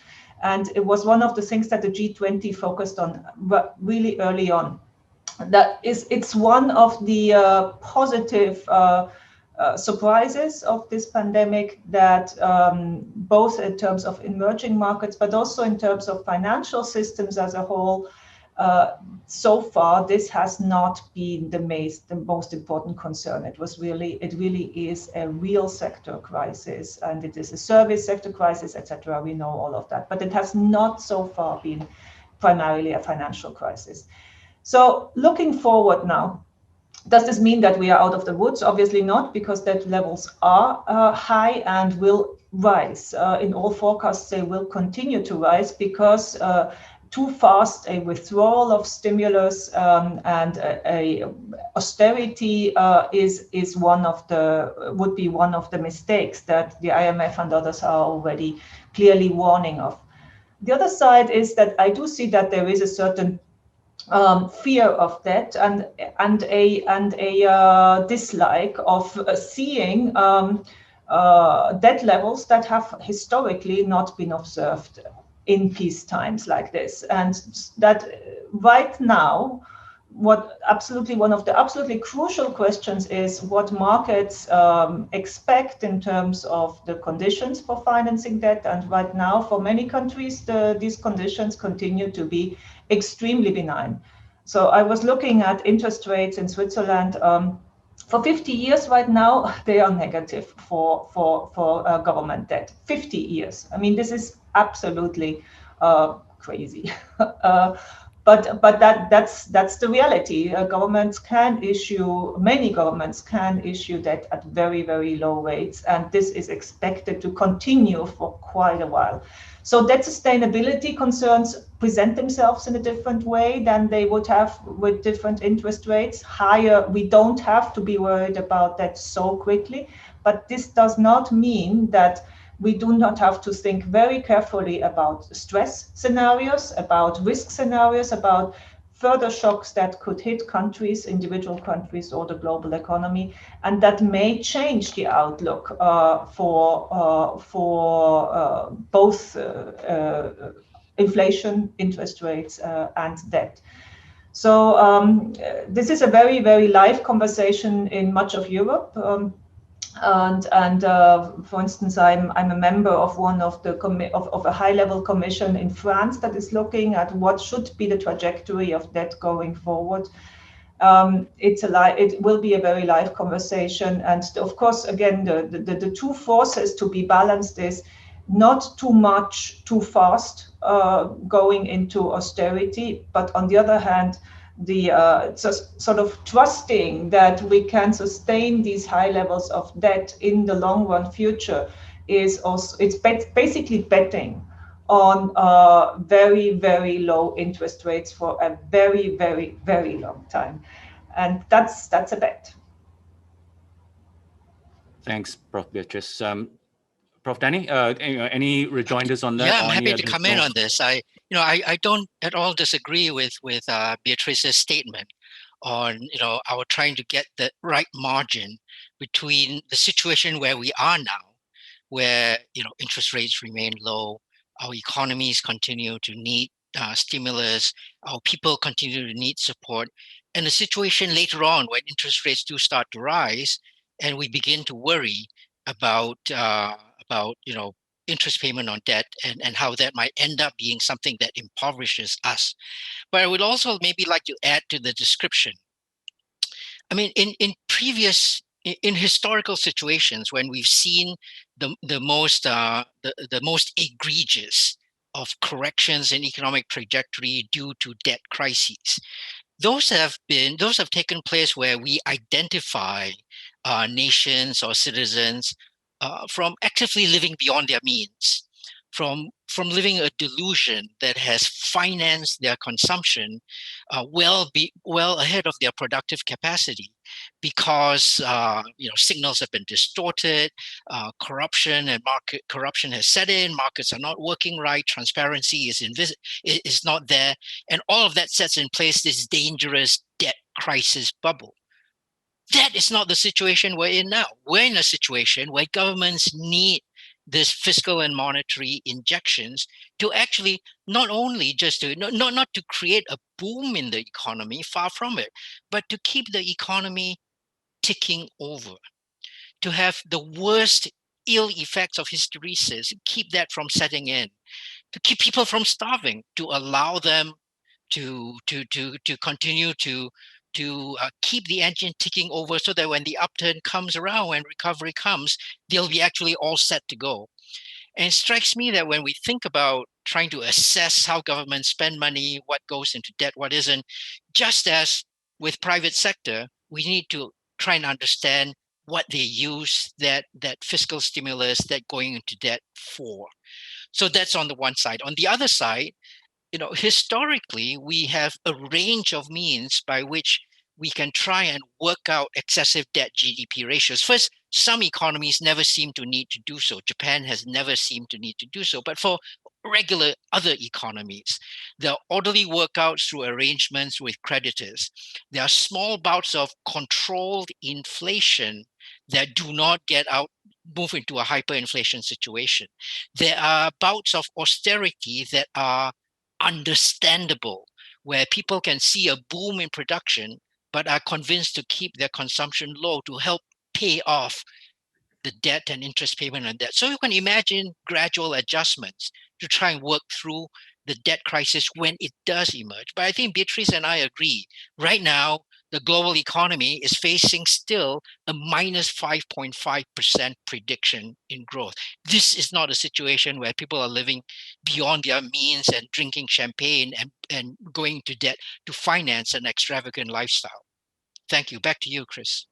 And it was one of the things that the G20 focused on really early on. It's one of the positive surprises of this pandemic that both in terms of emerging markets, but also in terms of financial systems as a whole, so far, this has not been the most important concern. It really is a real sector crisis, and it is a service sector crisis, etc. We know all of that, but it has not so far been primarily a financial crisis. So looking forward now, does this mean that we are out of the woods? Obviously not, because debt levels are high and will rise. In all forecasts, they will continue to rise because too fast a withdrawal of stimulus and a austerity would be one of the mistakes that the IMF and others are already clearly warning of. The other side is that I do see that there is a certain fear of debt and a dislike of seeing debt levels that have historically not been observed in peace times like this, and that right now, one of the absolutely crucial questions is what markets expect in terms of the conditions for financing debt. And right now, for many countries, these conditions continue to be extremely benign. So I was looking at interest rates in Switzerland. For 50 years right now, they are negative for government debt. 50 years. I mean, this is absolutely crazy. but that's the reality. Many governments can issue debt at very, very low rates, and this is expected to continue for quite a while. So debt sustainability concerns present themselves in a different way than they would have with different interest rates. Higher, we don't have to be worried about that so quickly, but this does not mean that we do not have to think very carefully about stress scenarios, about risk scenarios, about further shocks that could hit countries, individual countries, or the global economy, and that may change the outlook for both inflation, interest rates, and debt. So this is a very, very live conversation in much of Europe. For instance, I'm a member of one of the of a high-level commission in France that is looking at what should be the trajectory of debt going forward. It will be a very live conversation, and of course, again, the two forces to be balanced is not too much, too fast going into austerity, but on the other hand, the sort of trusting that we can sustain these high levels of debt in the long run future is also, it's basically betting on very, very low interest rates for a very, very, very long time. And that's a bet. Thanks, Prof. Beatrice. Prof. Danny, any rejoinders on that? Yeah, I'm happy to come in on this. I don't at all disagree with Beatrice's statement on our trying to get the right margin between the situation where we are now, where interest rates remain low, our economies continue to need stimulus, our people continue to need support, and the situation later on when interest rates do start to rise, and we begin to worry about interest payment on debt and how that might end up being something that impoverishes us. But I would also maybe like to add to the description. I mean, in historical situations when we've seen the most egregious of corrections in economic trajectory due to debt crises, those have taken place where we identify nations or citizens from actively living beyond their means, from living a delusion that has financed their consumption well ahead of their productive capacity, because signals have been distorted, corruption has set in, markets are not working right, transparency is not there, and all of that sets in place this dangerous debt crisis bubble. That is not the situation we're in now. We're in a situation where governments need this fiscal and monetary injections to actually not only just to not to create a boom in the economy, far from it, but to keep the economy ticking over, to have the worst ill effects of hysteresis, keep that from setting in, to keep people from starving, to allow them to continue to keep the engine ticking over, so that when the upturn comes around, when recovery comes, they'll be actually all set to go. And it strikes me that when we think about trying to assess how governments spend money, what goes into debt, what isn't, just as with private sector, we need to try and understand what they use that fiscal stimulus, that going into debt for. So that's on the one side. On the other side, historically, we have a range of means by which we can try and work out excessive debt GDP ratios. First, some economies never seem to need to do so. Japan has never seemed to need to do so. But for regular other economies, there are orderly workouts through arrangements with creditors. There are small bouts of controlled inflation that do not move into a hyperinflation situation. There are bouts of austerity that are understandable, where people can see a boom in production but are convinced to keep their consumption low to help pay off the debt and interest payment on debt. So you can imagine gradual adjustments to try and work through the debt crisis when it does emerge. But I think Beatrice and I agree. Right now, the global economy is facing still a minus 5.5% prediction in growth. This is not a situation where people are living beyond their means and drinking champagne and going to debt to finance an extravagant lifestyle. Thank you. Back to you, Chris.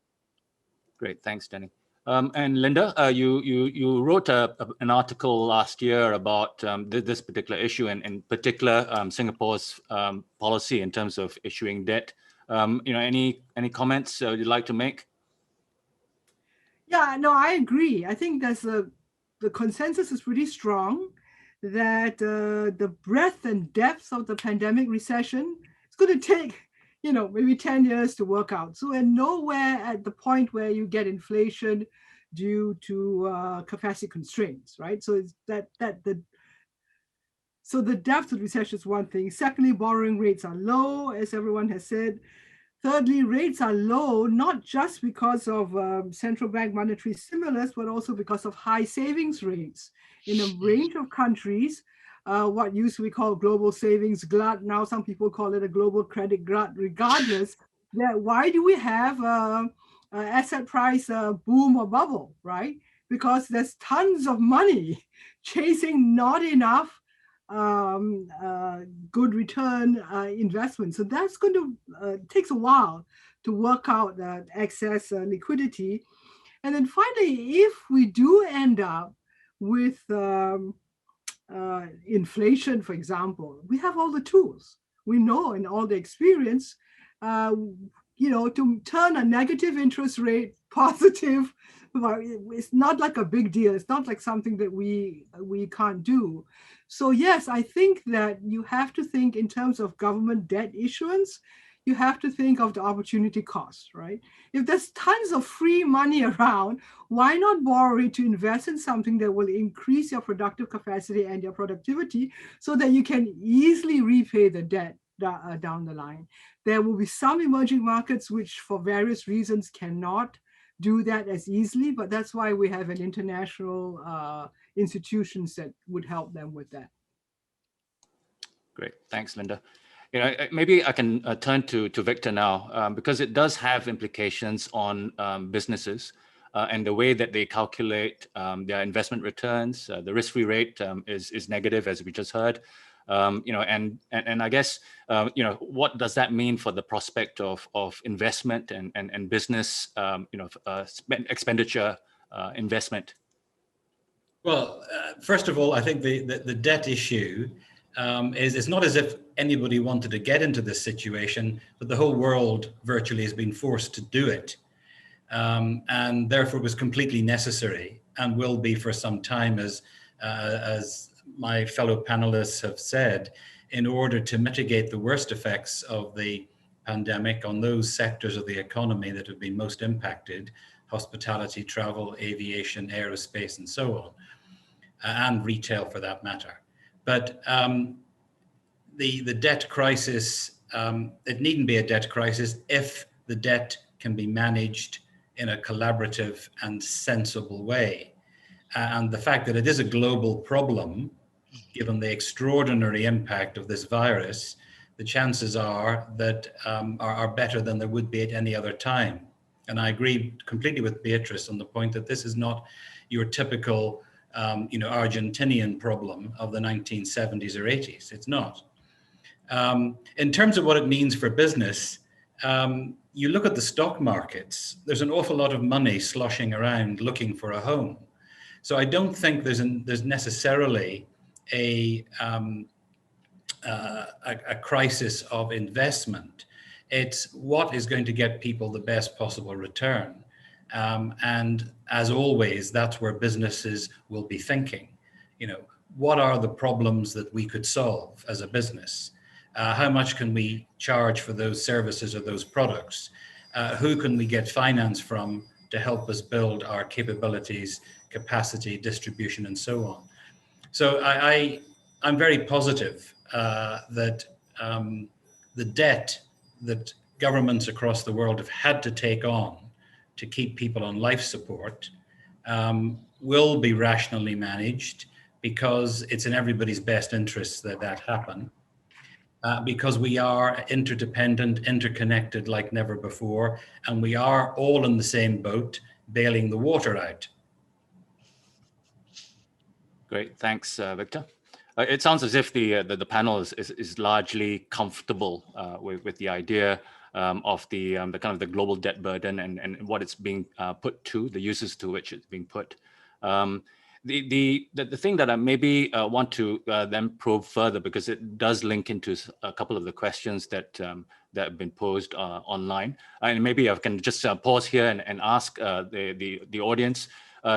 Great, thanks, Danny. And Linda, you wrote an article last year about this particular issue, and in particular Singapore's policy in terms of issuing debt. Any comments you'd like to make? Yeah, no, I agree. I think the consensus is pretty strong that the breadth and depth of the pandemic recession is going to take, maybe 10 years to work out. So we're nowhere at the point where you get inflation due to capacity constraints, right? So it's so the depth of the recession is one thing. Secondly, borrowing rates are low, as everyone has said. Thirdly, rates are low, not just because of central bank monetary stimulus, but also because of high savings rates. In a range of countries, what used to be called global savings glut, now some people call it a global credit glut. Regardless, why do we have an asset price boom or bubble, right? Because there's tons of money chasing not enough good return investment. So that's going to takes a while to work out that excess liquidity. And then finally, if we do end up with inflation, for example, we have all the tools. We know in all the experience, to turn a negative interest rate positive. It's not like a big deal. It's not like something that we can't do. So yes, I think that you have to think in terms of government debt issuance. You have to think of the opportunity cost, right? If there's tons of free money around, why not borrow it to invest in something that will increase your productive capacity and your productivity so that you can easily repay the debt down the line? There will be some emerging markets which for various reasons cannot do that as easily, but that's why we have an international institutions that would help them with that. Great, thanks, Linda. Maybe I can turn to Victor now, because it does have implications on businesses and the way that they calculate their investment returns. The risk-free rate is negative, as we just heard. And I guess what does that mean for the prospect of investment and business expenditure investment? Well, first of all, I think the debt issue is not as if anybody wanted to get into this situation, but the whole world virtually has been forced to do it, and therefore it was completely necessary and will be for some time, as my fellow panelists have said, in order to mitigate the worst effects of the pandemic on those sectors of the economy that have been most impacted: hospitality, travel, aviation, aerospace, and so on, and retail for that matter. But the debt crisis, it needn't be a debt crisis if the debt can be managed in a collaborative and sensible way. And the fact that it is a global problem, given the extraordinary impact of this virus, the chances are that are better than there would be at any other time. And I agree completely with Beatrice on the point that this is not your typical Argentinian problem of the 1970s or 80s. It's not. In terms of what it means for business, you look at the stock markets, there's an awful lot of money sloshing around looking for a home. So I don't think there's necessarily a crisis of investment. It's what is going to get people the best possible return. And as always, that's where businesses will be thinking, what are the problems that we could solve as a business? How much can we charge for those services or those products? Who can we get finance from to help us build our capabilities, capacity, distribution, and so on? So I'm very positive that the debt that governments across the world have had to take on to keep people on life support will be rationally managed, because it's in everybody's best interest that happen. because we are interdependent, interconnected like never before, and we are all in the same boat, bailing the water out. Great, thanks, Victor. It sounds as if the panel is largely comfortable with the idea of the kind of the global debt burden and what it's being put to, the uses to which it's being put. The thing that I maybe want to then probe further, because it does link into a couple of the questions that have been posed online, and maybe I can just pause here and ask the audience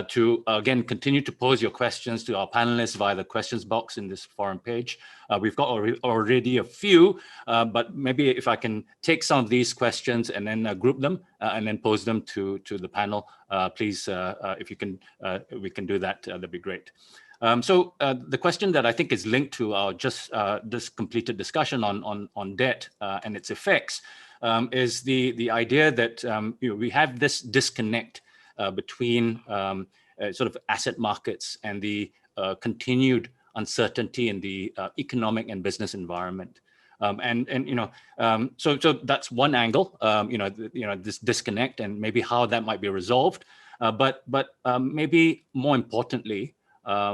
to again continue to pose your questions to our panelists via the questions box in this forum page. We've got already a few, but maybe if I can take some of these questions and then group them and then pose them to the panel, please, if you can, we can do that. That'd be great. So the question that I think is linked to our just this completed discussion on debt and its effects is the idea that we have this disconnect between sort of asset markets and the continued uncertainty in the economic and business environment. So that's one angle, this disconnect and maybe how that might be resolved. But maybe more importantly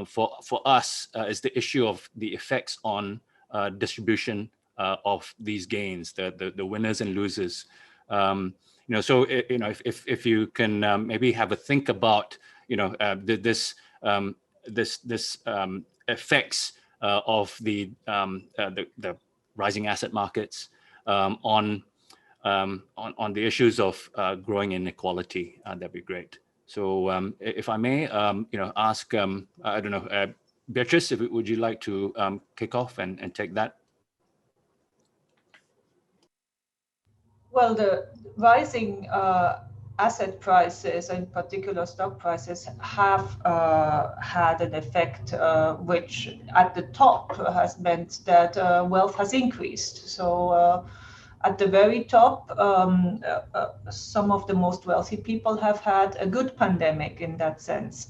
for us is the issue of the effects on distribution of these gains, the winners and losers. So if you can maybe have a think about this effects of the rising asset markets on the issues of growing inequality, that'd be great. So if I may, ask I don't know, Beatrice, would you like to kick off and take that? Well, the rising asset prices, in particular stock prices, have had an effect which at the top has meant that wealth has increased. So at the very top, some of the most wealthy people have had a good pandemic in that sense.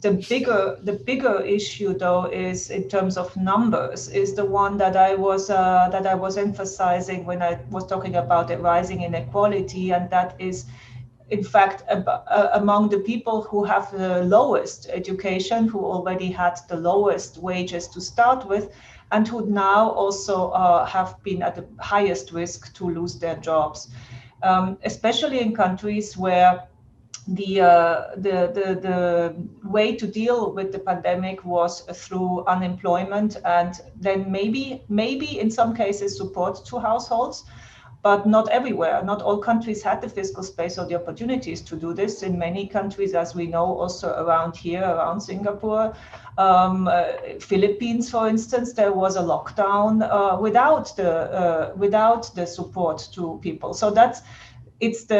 The bigger issue, though, is in terms of numbers, is the one that I was emphasizing when I was talking about the rising inequality, and that is, in fact, among the people who have the lowest education, who already had the lowest wages to start with, and who now also have been at the highest risk to lose their jobs, especially in countries where the way to deal with the pandemic was through unemployment and then maybe in some cases support to households, but not everywhere. Not all countries had the fiscal space or the opportunities to do this. In many countries, as we know, also around here, around Singapore, Philippines, for instance, there was a lockdown without the support to people. So it's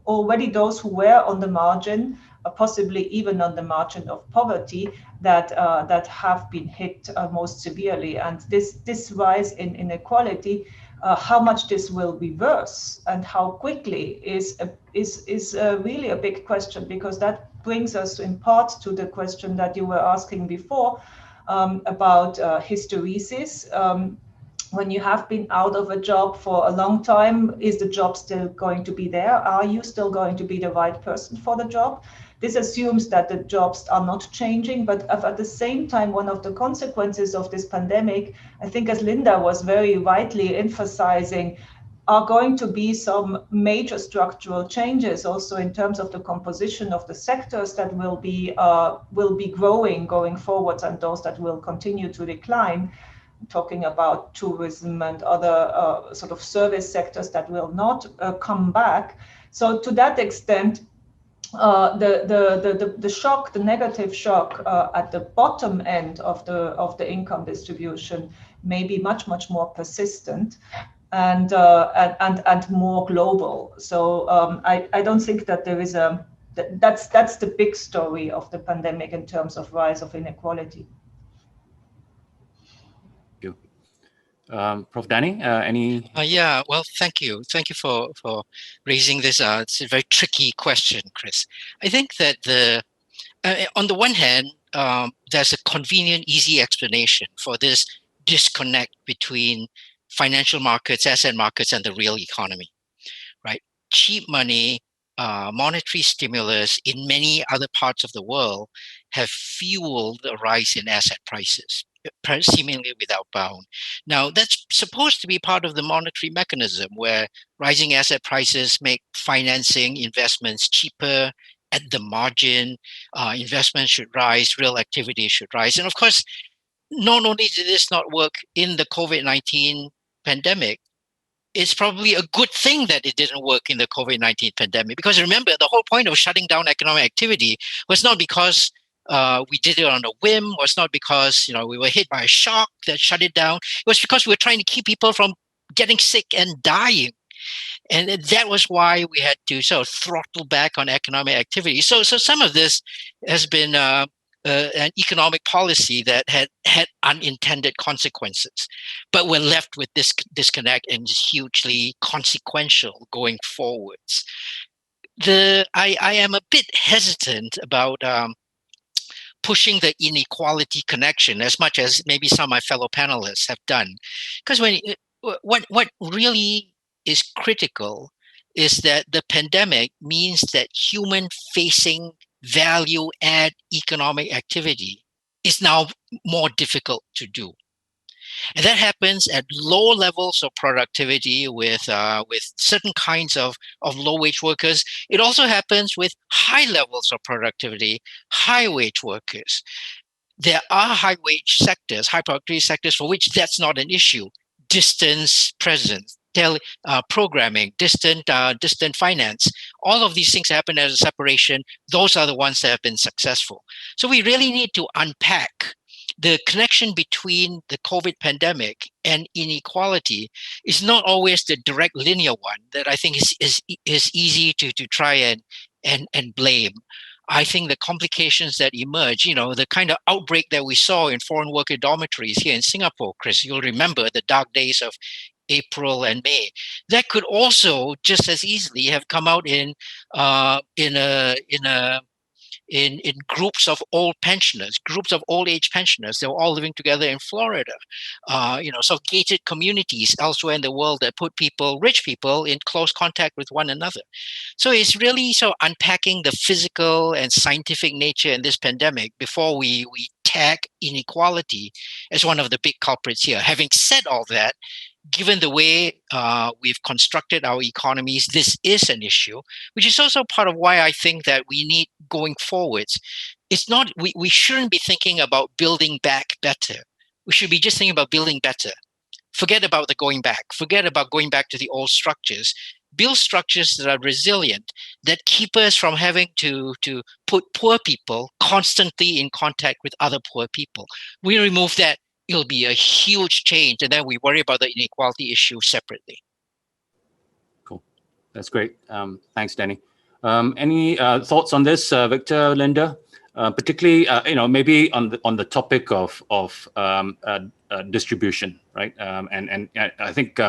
already those who were on the margin, possibly even on the margin of poverty, that have been hit most severely. And this rise in inequality, how much this will reverse and how quickly is really a big question, because that brings us in part to the question that you were asking before about hysteresis. When you have been out of a job for a long time, is the job still going to be there? Are you still going to be the right person for the job? This assumes that the jobs are not changing, but at the same time, one of the consequences of this pandemic, I think, as Linda was very rightly emphasizing, are going to be some major structural changes also in terms of the composition of the sectors that will be growing going forwards and those that will continue to decline. Talking about tourism and other sort of service sectors that will not come back. So to that extent, the shock, the negative shock at the bottom end of the income distribution may be much more persistent and more global. So I don't think that there is that's the big story of the pandemic in terms of rise of inequality. Prof. Danny, any? Yeah, well, thank you. Thank you for raising this. It's a very tricky question, Chris. I think that on the one hand, there's a convenient, easy explanation for this disconnect between financial markets, asset markets, and the real economy, right? Cheap money, monetary stimulus in many other parts of the world have fueled the rise in asset prices, seemingly without bound. Now, that's supposed to be part of the monetary mechanism where rising asset prices make financing investments cheaper at the margin. Investments should rise, real activity should rise. And of course, not only did this not work in the COVID-19 pandemic, it's probably a good thing that it didn't work in the COVID-19 pandemic. Because remember, the whole point of shutting down economic activity was not because we did it on a whim, was not because we were hit by a shock that shut it down. It was because we were trying to keep people from getting sick and dying. And that was why we had to sort of throttle back on economic activity. So some of this has been an economic policy that had unintended consequences, but we're left with this disconnect and is hugely consequential going forwards. I am a bit hesitant about pushing the inequality connection as much as maybe some of my fellow panelists have done, because what really is critical is that the pandemic means that human-facing value-add economic activity is now more difficult to do. And that happens at low levels of productivity with certain kinds of low-wage workers. It also happens with high levels of productivity, high-wage workers. There are high-wage sectors, high-productivity sectors for which that's not an issue. Distance presence, programming, distant finance. All of these things happen as a separation. Those are the ones that have been successful. So we really need to unpack the connection between the COVID pandemic and inequality is not always the direct linear one that I think is easy to try and blame. I think the complications that emerge, the kind of outbreak that we saw in foreign worker dormitories here in Singapore, Chris, you'll remember the dark days of April and May. That could also just as easily have come out in groups of old pensioners, groups of old age pensioners. They were all living together in Florida. So gated communities elsewhere in the world that put rich people in close contact with one another. So it's really unpacking the physical and scientific nature in this pandemic before we tag inequality as one of the big culprits here. Having said all that, given the way we've constructed our economies, this is an issue, which is also part of why I think that we need going forwards. It's not, we shouldn't be thinking about building back better. We should be just thinking about building better. Forget about the going back. Forget about going back to the old structures. Build structures that are resilient, that keep us from having to put poor people constantly in contact with other poor people. We remove that, it'll be a huge change, and then we worry about the inequality issue separately. Cool, that's great. Thanks, Danny. Any thoughts on this, Victor, Linda? Particularly, maybe on the topic of distribution, right? And I think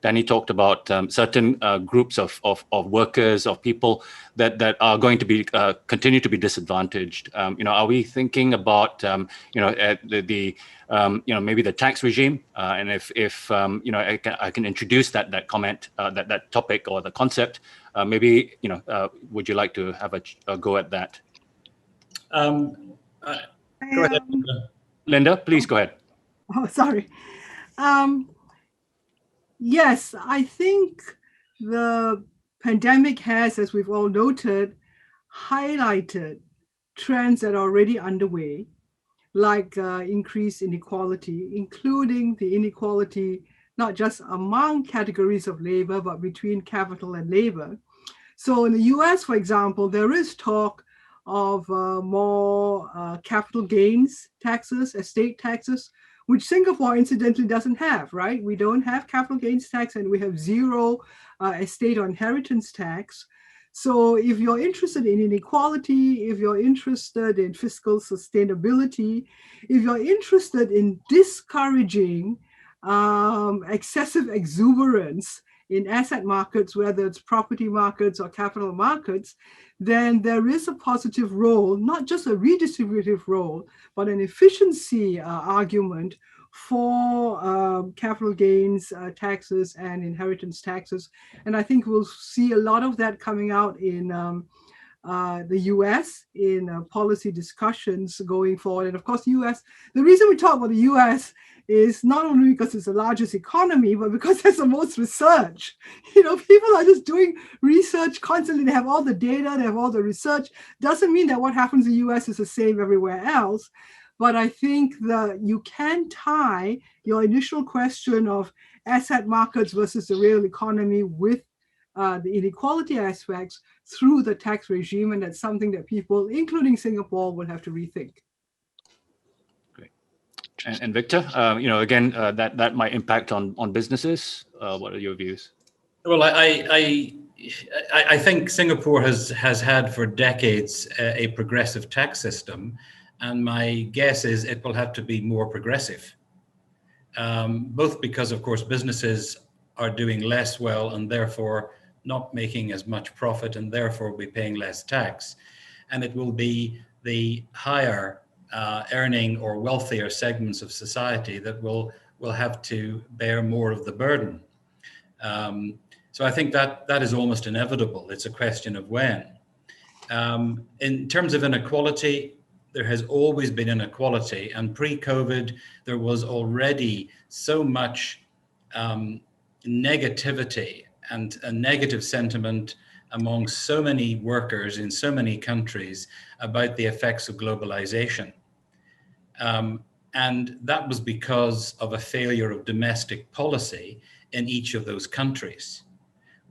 Danny talked about certain groups of workers, of people that are going to be continue to be disadvantaged. Are we thinking about maybe the tax regime? And if I can introduce that comment, that topic or the concept, maybe would you like to have a go at that? Go ahead, Linda, please go ahead. Oh, sorry. Yes, I think the pandemic has, as we've all noted, highlighted trends that are already underway, like increased inequality, including the inequality not just among categories of labor, but between capital and labor. So in the US, for example, there is talk of more capital gains taxes, estate taxes, which Singapore incidentally doesn't have, right? We don't have capital gains tax and we have zero estate or inheritance tax. So if you're interested in inequality, if you're interested in fiscal sustainability, if you're interested in discouraging excessive exuberance in asset markets, whether it's property markets or capital markets, then there is a positive role, not just a redistributive role, but an efficiency argument for capital gains taxes and inheritance taxes. And I think we'll see a lot of that coming out in the US in policy discussions going forward. And of course, the reason we talk about the US is not only because it's the largest economy, but because there's the most research. People are just doing research constantly. They have all the data, they have all the research. Doesn't mean that what happens in the US is the same everywhere else. But I think that you can tie your initial question of asset markets versus the real economy with the inequality aspects through the tax regime. And that's something that people, including Singapore, will have to rethink. And Victor, again, that might impact on businesses. What are your views? Well, I think Singapore has had for decades a progressive tax system, and my guess is it will have to be more progressive. Both because, of course, businesses are doing less well and therefore not making as much profit and therefore be paying less tax, and it will be the higher earning or wealthier segments of society that will have to bear more of the burden. So I think that is almost inevitable. It's a question of when. In terms of inequality, there has always been inequality, and pre-COVID, there was already so much negativity and a negative sentiment among so many workers in so many countries about the effects of globalization. And that was because of a failure of domestic policy in each of those countries,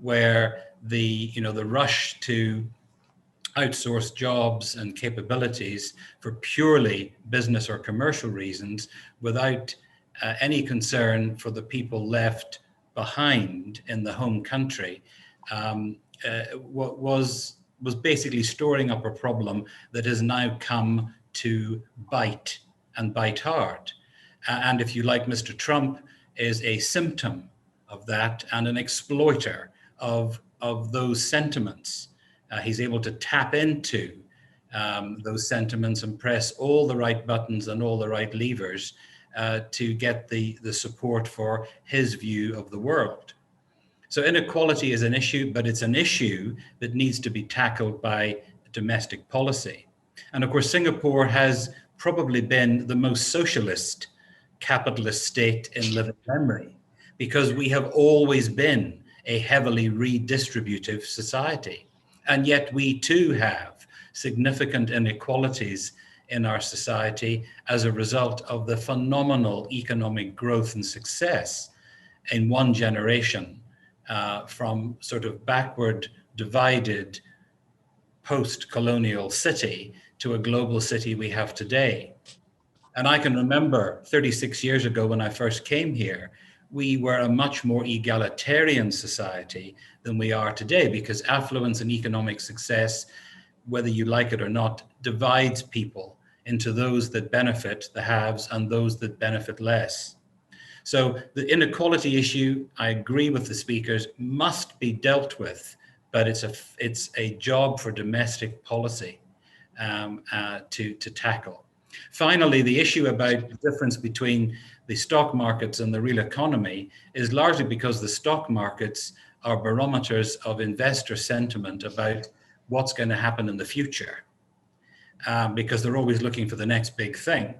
where the rush to outsource jobs and capabilities for purely business or commercial reasons without any concern for the people left behind in the home country was basically storing up a problem that has now come to bite and bite hard. And if you like, Mr. Trump is a symptom of that and an exploiter of those sentiments. He's able to tap into those sentiments and press all the right buttons and all the right levers to get the support for his view of the world. So inequality is an issue, but it's an issue that needs to be tackled by domestic policy. And of course, Singapore has probably been the most socialist capitalist state in living memory, because we have always been a heavily redistributive society. And yet we too have significant inequalities in our society as a result of the phenomenal economic growth and success in one generation from sort of backward, divided, post-colonial city to a global city we have today. And I can remember 36 years ago when I first came here, we were a much more egalitarian society than we are today, because affluence and economic success, whether you like it or not, divides people into those that benefit, the haves, and those that benefit less. So the inequality issue, I agree with the speakers, must be dealt with, but it's a job for domestic policy to tackle. Finally, the issue about the difference between the stock markets and the real economy is largely because the stock markets are barometers of investor sentiment about what's going to happen in the future, because they're always looking for the next big thing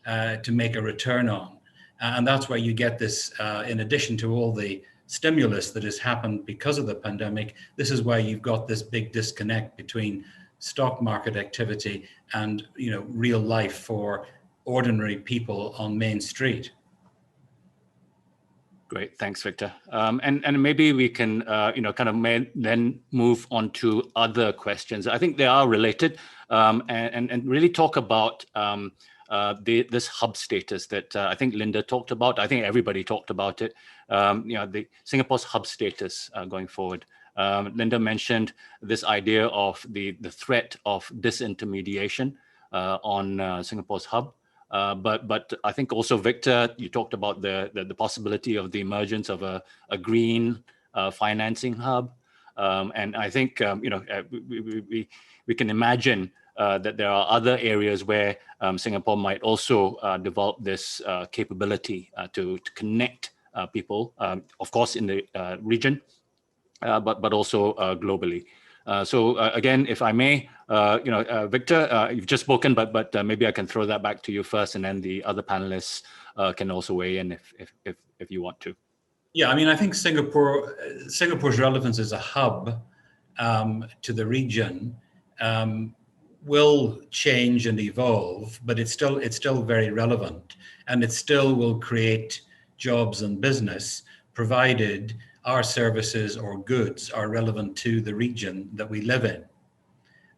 to make a return on. And that's why you get this, in addition to all the stimulus that has happened because of the pandemic, this is why you've got this big disconnect between stock market activity and real life for ordinary people on Main Street. Great, thanks, Victor. And maybe we can then move on to other questions. I think they are related, and really talk about this hub status that I think Linda talked about. I think everybody talked about it. The Singapore's hub status going forward. Linda mentioned this idea of the threat of disintermediation on Singapore's hub. But I think also, Victor, you talked about the possibility of the emergence of a green financing hub. And I think we can imagine that there are other areas where Singapore might also develop this capability to connect people, of course, in the region, but also globally. So again, if I may, Victor, you've just spoken, but maybe I can throw that back to you first, and then the other panelists can also weigh in if you want to. Yeah, I mean, I think Singapore's relevance as a hub to the region will change and evolve, but it's still very relevant, and it still will create jobs and business, provided our services or goods are relevant to the region that we live in.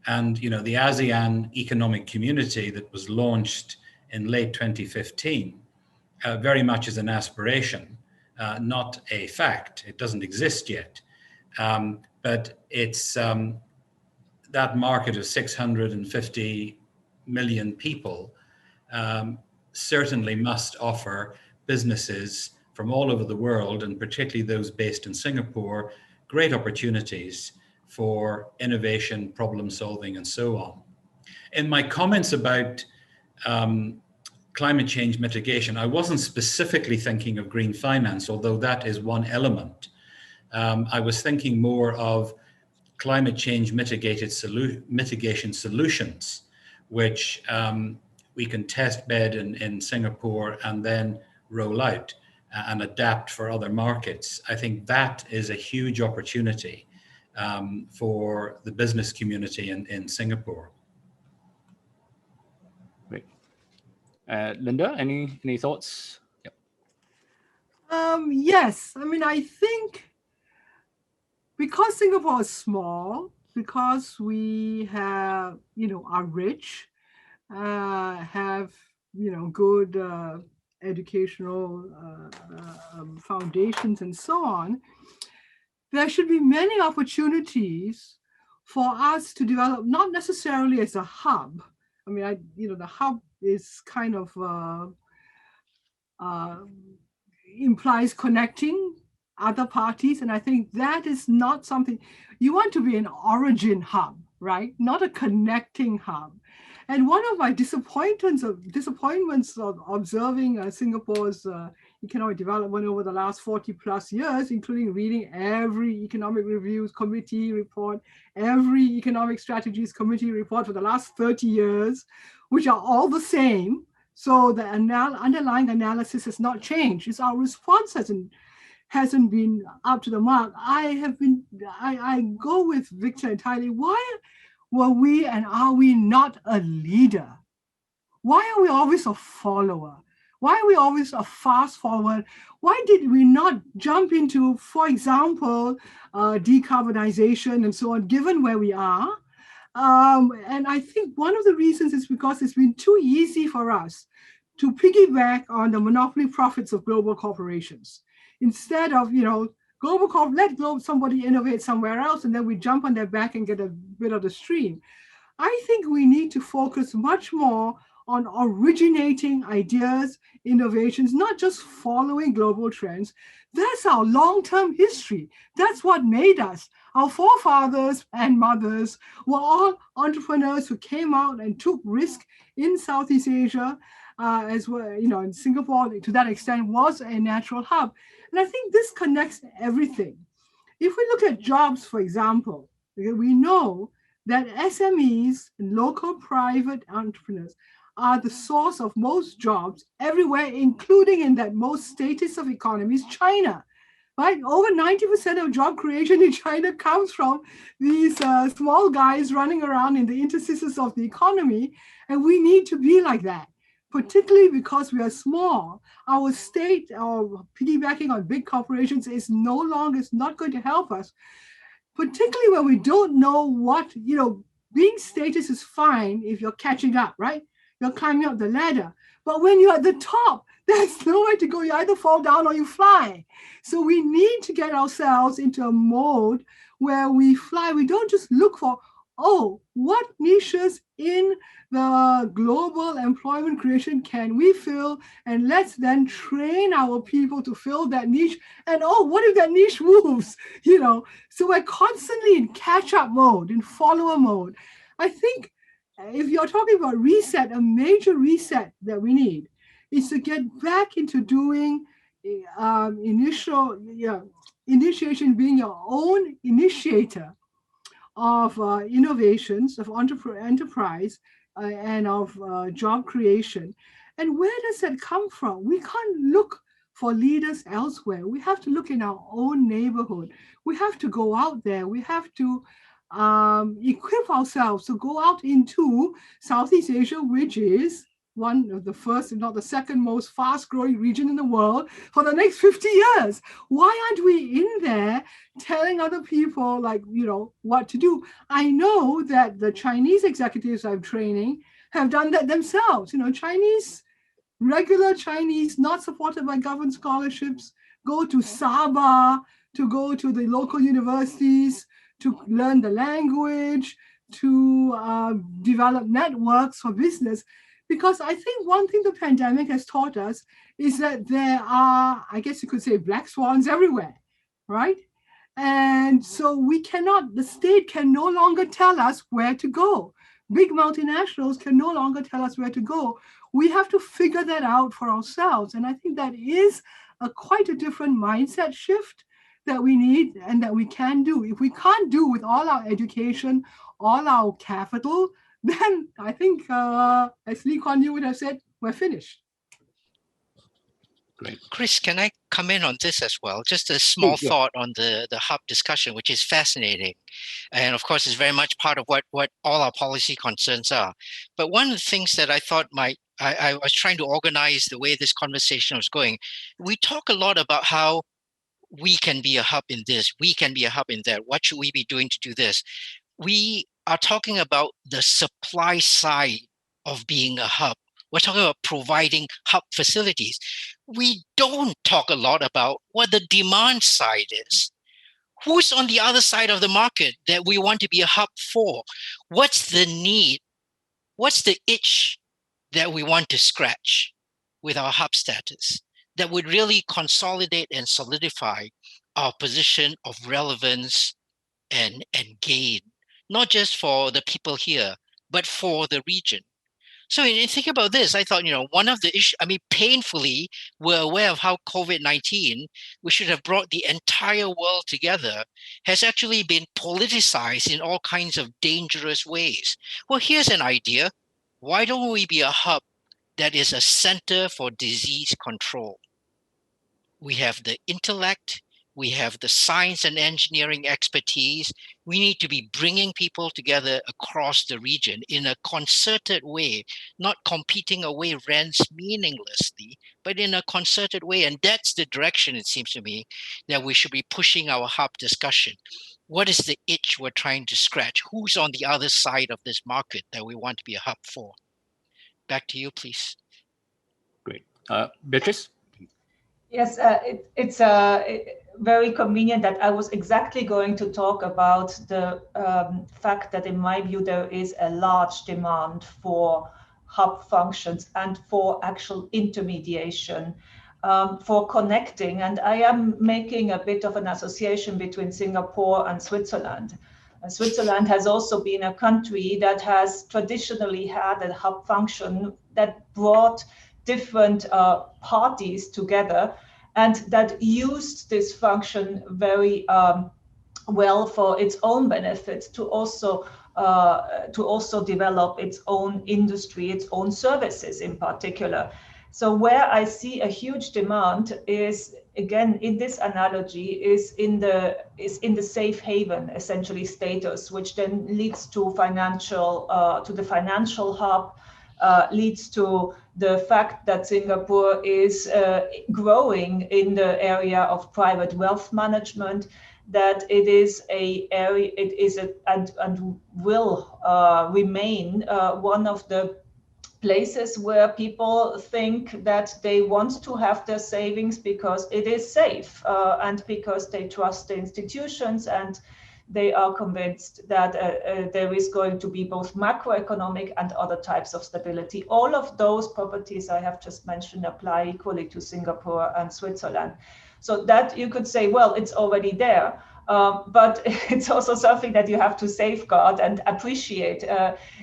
And the ASEAN Economic Community that was launched in late 2015 very much is an aspiration, not a fact. It doesn't exist yet, but it's that market of 650 million people certainly must offer businesses from all over the world, and particularly those based in Singapore, great opportunities for innovation, problem solving, and so on. In my comments about climate change mitigation, I wasn't specifically thinking of green finance, although that is one element. I was thinking more of climate change mitigation solutions, which we can test bed in Singapore and then roll out and adapt for other markets. I think that is a huge opportunity for the business community in Singapore. Great. Linda, any thoughts? Yep. Yes, I mean, I think because Singapore is small, because we have, are rich, have, good educational foundations and so on, there should be many opportunities for us to develop, not necessarily as a hub. I mean, the hub is kind of implies connecting other parties. And I think that is not something, you want to be an origin hub, right? Not a connecting hub. And one of my disappointments of observing Singapore's economic development over the last 40 plus years, including reading every economic reviews committee report, every economic strategies committee report for the last 30 years, which are all the same. So the underlying analysis has not changed. It's our response hasn't been up to the mark. I go with Victor entirely. Why were we and are we not a leader? Why are we always a follower? Why are we always a fast forward? Why did we not jump into, for example, decarbonization and so on, given where we are? And I think one of the reasons is because it's been too easy for us to piggyback on the monopoly profits of global corporations. Instead of, let somebody innovate somewhere else, and then we jump on their back and get a bit of the stream. I think we need to focus much more on originating ideas, innovations, not just following global trends. That's our long-term history. That's what made us. Our forefathers and mothers were all entrepreneurs who came out and took risk in Southeast Asia, as well, in Singapore, to that extent, was a natural hub. And I think this connects everything. If we look at jobs, for example, we know that SMEs and local private entrepreneurs are the source of most jobs everywhere, including in that most statist of economies, China. Right? Over 90% of job creation in China comes from these small guys running around in the interstices of the economy, and we need to be like that. Particularly because we are small, our state, our piggybacking on big corporations is not going to help us. Particularly when we don't know what, being status is fine if you're catching up, right? You're climbing up the ladder. But when you're at the top, there's nowhere to go. You either fall down or you fly. So we need to get ourselves into a mode where we fly. We don't just look for oh, what niches in the global employment creation can we fill? And let's then train our people to fill that niche. And oh, what if that niche moves? So we're constantly in catch-up mode, in follower mode. I think if you're talking about reset, a major reset that we need is to get back into doing initiation, being your own initiator of innovations, of enterprise, and of job creation. And where does that come from? We can't look for leaders elsewhere. We have to look in our own neighborhood. We have to go out there. We have to equip ourselves to go out into Southeast Asia, which is one of the first, if not the second most fast-growing region in the world for the next 50 years. Why aren't we in there telling other people, like, what to do? I know that the Chinese executives I'm training have done that themselves. Regular Chinese, not supported by government scholarships, go to Sabah, to go to the local universities, to learn the language, to develop networks for business. Because I think one thing the pandemic has taught us is that there are, I guess you could say, black swans everywhere, right? And so the state can no longer tell us where to go. Big multinationals can no longer tell us where to go. We have to figure that out for ourselves. And I think that is quite a different mindset shift that we need and that we can do. If we can't do with all our education, all our capital, then I think, as Lee Kuan Yew would have said, we're finished. Great. Chris, can I come in on this as well? Just a small thought on the hub discussion, which is fascinating. And of course, it's very much part of what all our policy concerns are. But one of the things that I thought I was trying to organize the way this conversation was going. We talk a lot about how we can be a hub in this, we can be a hub in that. What should we be doing to do this? We are talking about the supply side of being a hub. We're talking about providing hub facilities. We don't talk a lot about what the demand side is. Who's on the other side of the market that we want to be a hub for? What's the need? What's the itch that we want to scratch with our hub status that would really consolidate and solidify our position of relevance and gain, not just for the people here, but for the region? So when you think about this, I thought, one of the issues, painfully, we're aware of how COVID-19, which should have brought the entire world together, has actually been politicized in all kinds of dangerous ways. Well, here's an idea. Why don't we be a hub that is a center for disease control? We have the intellect, we have the science and engineering expertise. We need to be bringing people together across the region in a concerted way, not competing away rents meaninglessly, but in a concerted way. And that's the direction, it seems to me, that we should be pushing our hub discussion. What is the itch we're trying to scratch? Who's on the other side of this market that we want to be a hub for? Back to you, please. Great. Beatrice? Yes, it's very convenient that I was exactly going to talk about the fact that in my view there is a large demand for hub functions and for actual intermediation, for connecting. And I am making a bit of an association between Singapore and Switzerland. Switzerland has also been a country that has traditionally had a hub function that brought different parties together and that used this function very well for its own benefit to also develop its own industry, its own services in particular. So where I see a huge demand is, again, in this analogy, is in the safe haven essentially status, which then leads to the financial hub, leads to the fact that Singapore is growing in the area of private wealth management, that it is and will remain one of the places where people think that they want to have their savings because it is safe and because they trust the institutions and they are convinced that there is going to be both macroeconomic and other types of stability. All of those properties I have just mentioned apply equally to Singapore and Switzerland. So that you could say, well, it's already there. But it's also something that you have to safeguard and appreciate.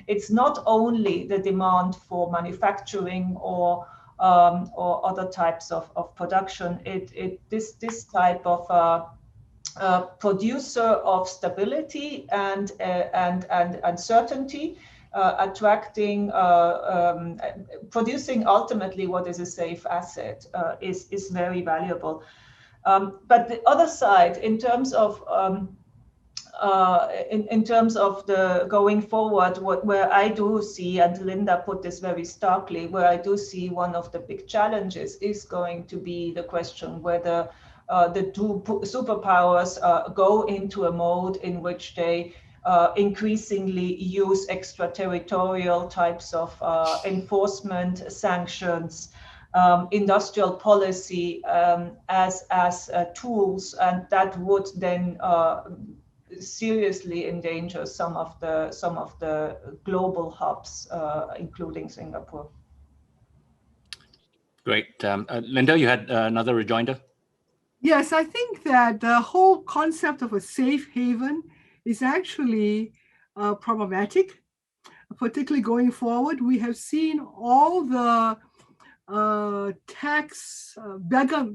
It's not only the demand for manufacturing or other types of production. This type of producer of stability and certainty, attracting, producing ultimately what is a safe asset is very valuable. But the other side, in terms of in terms of the going forward, where I do see, and Linda put this very starkly, where I do see one of the big challenges is going to be the question whether the two superpowers go into a mode in which they increasingly use extraterritorial types of enforcement, sanctions, industrial policy as tools, and that would then seriously endanger some of the global hubs, including Singapore. Great. Linda, you had another rejoinder? Yes, I think that the whole concept of a safe haven is actually problematic, particularly going forward. We have seen all the tax beggar,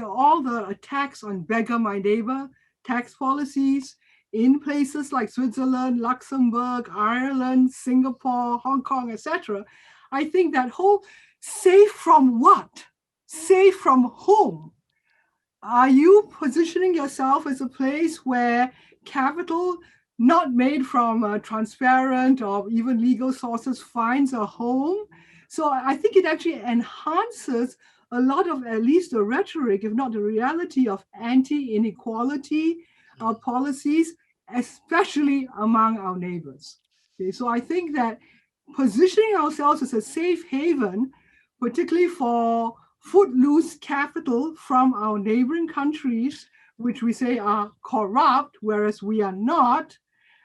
all the attacks on beggar my neighbor tax policies in places like Switzerland, Luxembourg, Ireland, Singapore, Hong Kong, etc. I think that whole safe from what? Safe from whom? Are you positioning yourself as a place where capital not made from transparent or even legal sources finds a home? So I think it actually enhances a lot of at least the rhetoric, if not the reality, of anti-inequality policies, especially among our neighbors. Okay, so I think that positioning ourselves as a safe haven, particularly for footloose capital from our neighboring countries, which we say are corrupt, whereas we are not,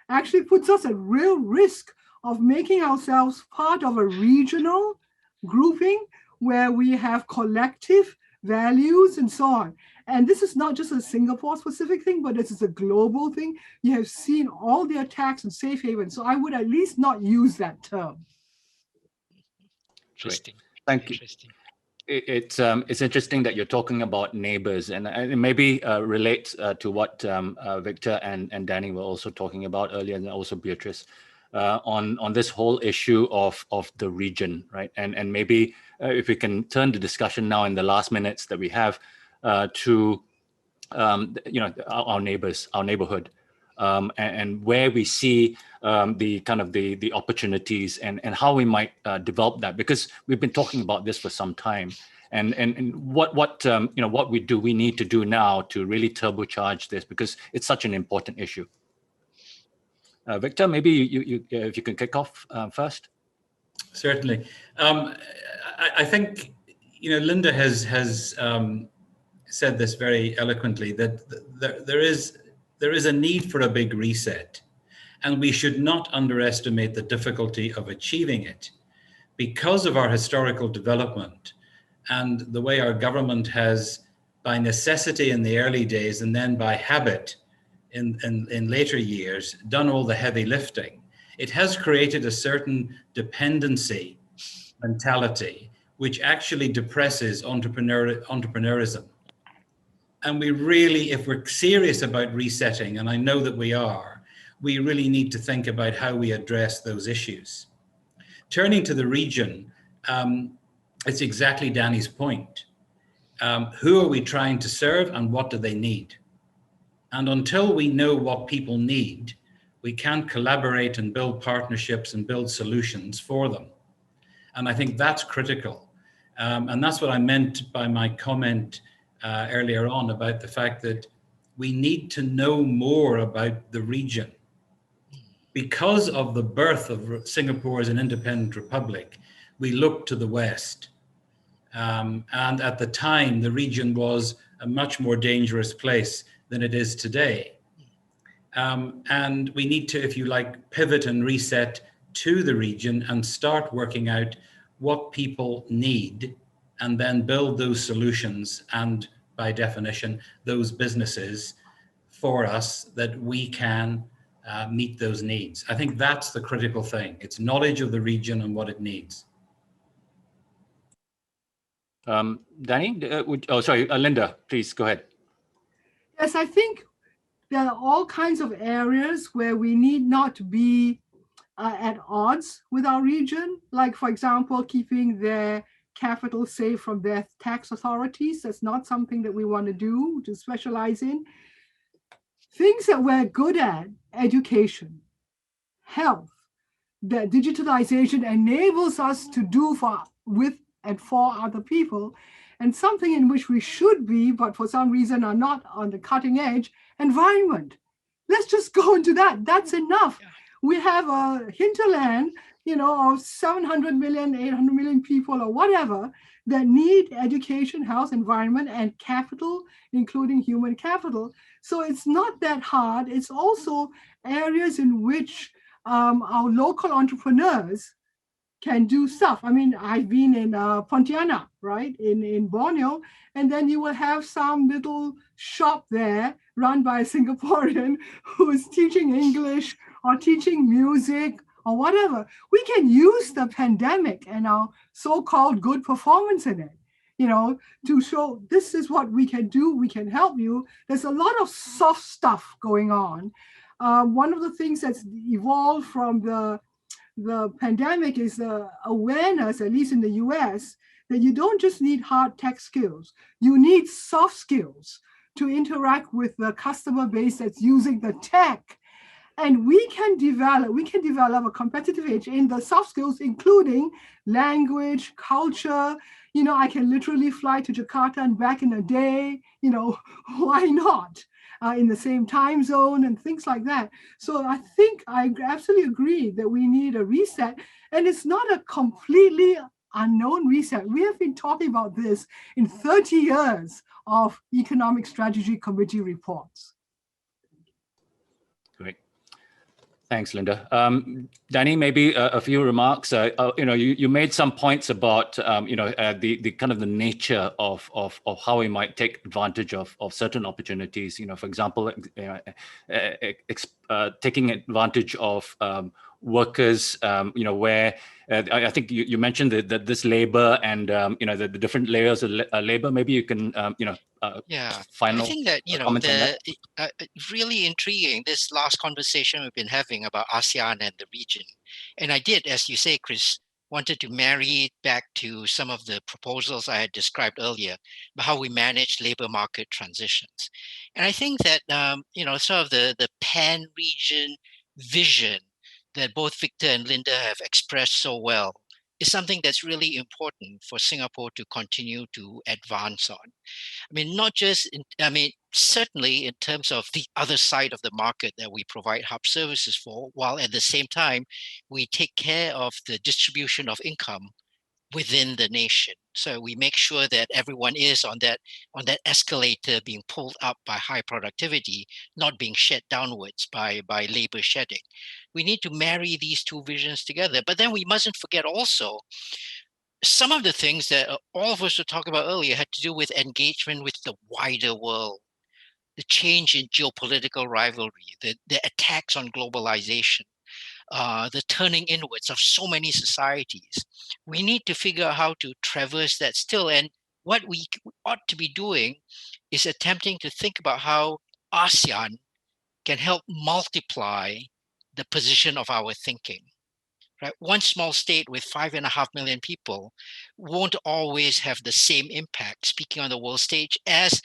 actually puts us at real risk of making ourselves part of a regional grouping where we have collective values and so on. And this is not just a Singapore specific thing, but this is a global thing. You have seen all the attacks on safe haven. So I would at least not use that term. Interesting. Great. Thank you. Interesting. It's interesting that you're talking about neighbors, and it maybe relates to what Victor and Danny were also talking about earlier, and also Beatrice, on this whole issue of the region, right? And maybe if we can turn the discussion now in the last minutes that we have to our neighbors, our neighborhood, and where we see the kind of the opportunities and how we might develop that, because we've been talking about this for some time, and what we need to do now to really turbocharge this, because it's such an important issue. Victor, maybe you if you can kick off first. Certainly. I think Linda has said this very eloquently, that there is a need for a big reset, and we should not underestimate the difficulty of achieving it because of our historical development and the way our government has, by necessity in the early days and then by habit in later years, done all the heavy lifting. It has created a certain dependency mentality which actually depresses entrepreneurism. And we really, if we're serious about resetting, and I know that we are, we really need to think about how we address those issues. Turning to the region, it's exactly Danny's point. Who are we trying to serve and what do they need? And until we know what people need, we can't collaborate and build partnerships and build solutions for them. And I think that's critical. And that's what I meant by my comment earlier on about the fact that we need to know more about the region. Because of the birth of Singapore as an independent republic, we looked to the West. And at the time, the region was a much more dangerous place than it is today. And we need to, if you like, pivot and reset to the region and start working out what people need and then build those solutions and, by definition, those businesses for us that we can meet those needs. I think that's the critical thing. It's knowledge of the region and what it needs. Danny, Linda, please go ahead. Yes, I think there are all kinds of areas where we need not be at odds with our region. Like, for example, keeping their capital safe from their tax authorities. That's not something that we want to do, to specialize in. Things that we're good at, education, health, that digitalization enables us to do with and for other people, and something in which we should be, but for some reason are not on the cutting edge, environment. Let's just go into that. That's enough. Yeah. We have a hinterland, of 700 million, 800 million people or whatever that need education, health, environment, and capital, including human capital. So it's not that hard. It's also areas in which our local entrepreneurs can do stuff. I mean, I've been in Pontianak, right, in Borneo, and then you will have some little shop there run by a Singaporean who is teaching English or teaching music or whatever. We can use the pandemic and our so-called good performance in it, to show this is what we can do, we can help you. There's a lot of soft stuff going on. One of the things that's evolved from the pandemic is the awareness, at least in the US, that you don't just need hard tech skills, you need soft skills to interact with the customer base that's using the tech. And we can develop a competitive edge in the soft skills, including language, culture. I can literally fly to Jakarta and back in a day, why not? In the same time zone and things like that. So I think I absolutely agree that we need a reset. And it's not a completely unknown reset. We have been talking about this in 30 years of Economic Strategy Committee reports. Great. Thanks, Linda. Danny, maybe a few remarks. You made some points about the kind of the nature of how we might take advantage of certain opportunities. For example, taking advantage of workers. Where I think you mentioned that this labor and the different layers of labor. Maybe you can final. I think that really intriguing, this last conversation we've been having about ASEAN and the region. And I did, as you say, Chris, wanted to marry it back to some of the proposals I had described earlier about how we manage labor market transitions. And I think that sort of the pan-region vision that both Victor and Linda have expressed so well is something that's really important for Singapore to continue to advance on. I mean, not just, certainly in terms of the other side of the market that we provide hub services for, while at the same time, we take care of the distribution of income within the nation. So we make sure that everyone is on that escalator being pulled up by high productivity, not being shed downwards by labor shedding. We need to marry these two visions together. But then we mustn't forget also some of the things that all of us were talking about earlier had to do with engagement with the wider world, the change in geopolitical rivalry, the attacks on globalization, the turning inwards of so many societies. We need to figure out how to traverse that still. And what we ought to be doing is attempting to think about how ASEAN can help multiply the position of our thinking. Right? One small state with 5.5 million people won't always have the same impact speaking on the world stage as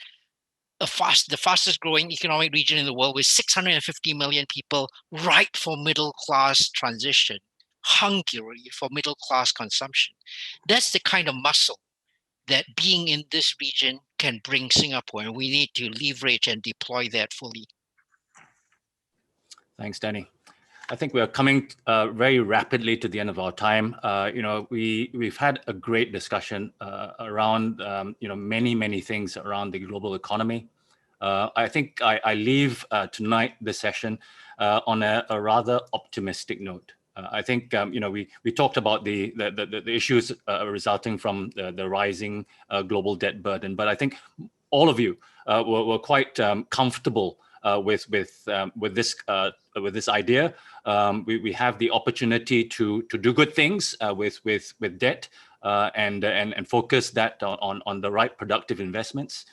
the fastest growing economic region in the world with 650 million people ripe for middle class transition, hungry for middle class consumption. That's the kind of muscle that being in this region can bring Singapore, and we need to leverage and deploy that fully. Thanks, Danny. I think we are coming very rapidly to the end of our time. We've had a great discussion around many things around the global economy. I think I leave tonight, this session, on a rather optimistic note. I think we talked about the issues resulting from the rising global debt burden, but I think all of you were quite comfortable with this idea. We have the opportunity to do good things with debt and focus that on the right productive investments.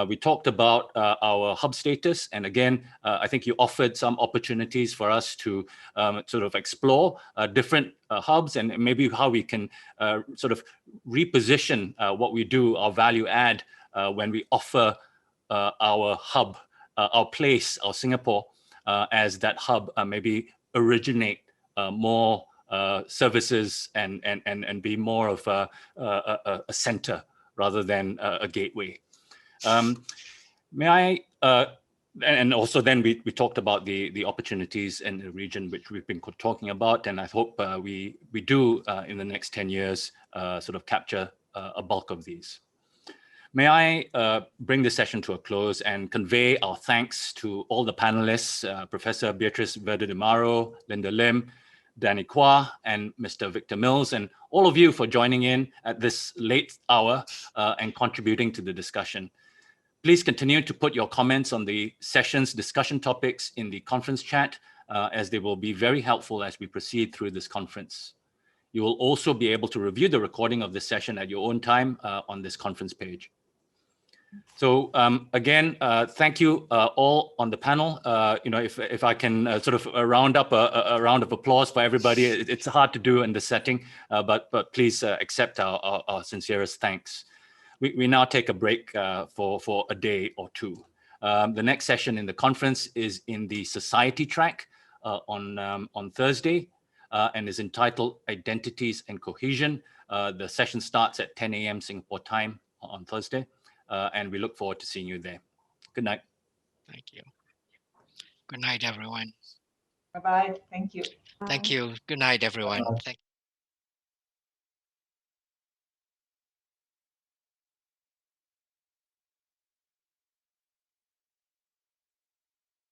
We talked about our hub status, and again, I think you offered some opportunities for us to sort of explore different hubs and maybe how we can sort of reposition what we do, our value add, when we offer our hub, our place, our Singapore, as that hub, maybe originate more services and be more of a center rather than a gateway. May I, and also then we talked about the opportunities in the region which we've been talking about, and I hope we do in the next 10 years sort of capture a bulk of these. May I bring this session to a close and convey our thanks to all the panelists, Professor Beatrice Verde de Maro, Linda Lim, Danny Kwa, and Mr. Victor Mills, and all of you for joining in at this late hour and contributing to the discussion. Please continue to put your comments on the session's discussion topics in the conference chat, as they will be very helpful as we proceed through this conference. You will also be able to review the recording of this session at your own time on this conference page. So again, thank you all on the panel. If I can sort of round up a round of applause for everybody, it's hard to do in this setting, but please accept our sincerest thanks. We now take a break for a day or two. The next session in the conference is in the society track on Thursday and is entitled Identities and Cohesion. The session starts at 10 a.m. Singapore time on Thursday. And we look forward to seeing you there. Good night. Thank you. Good night, everyone. Bye-bye. Thank you. Thank you. Good night, everyone. Thank you.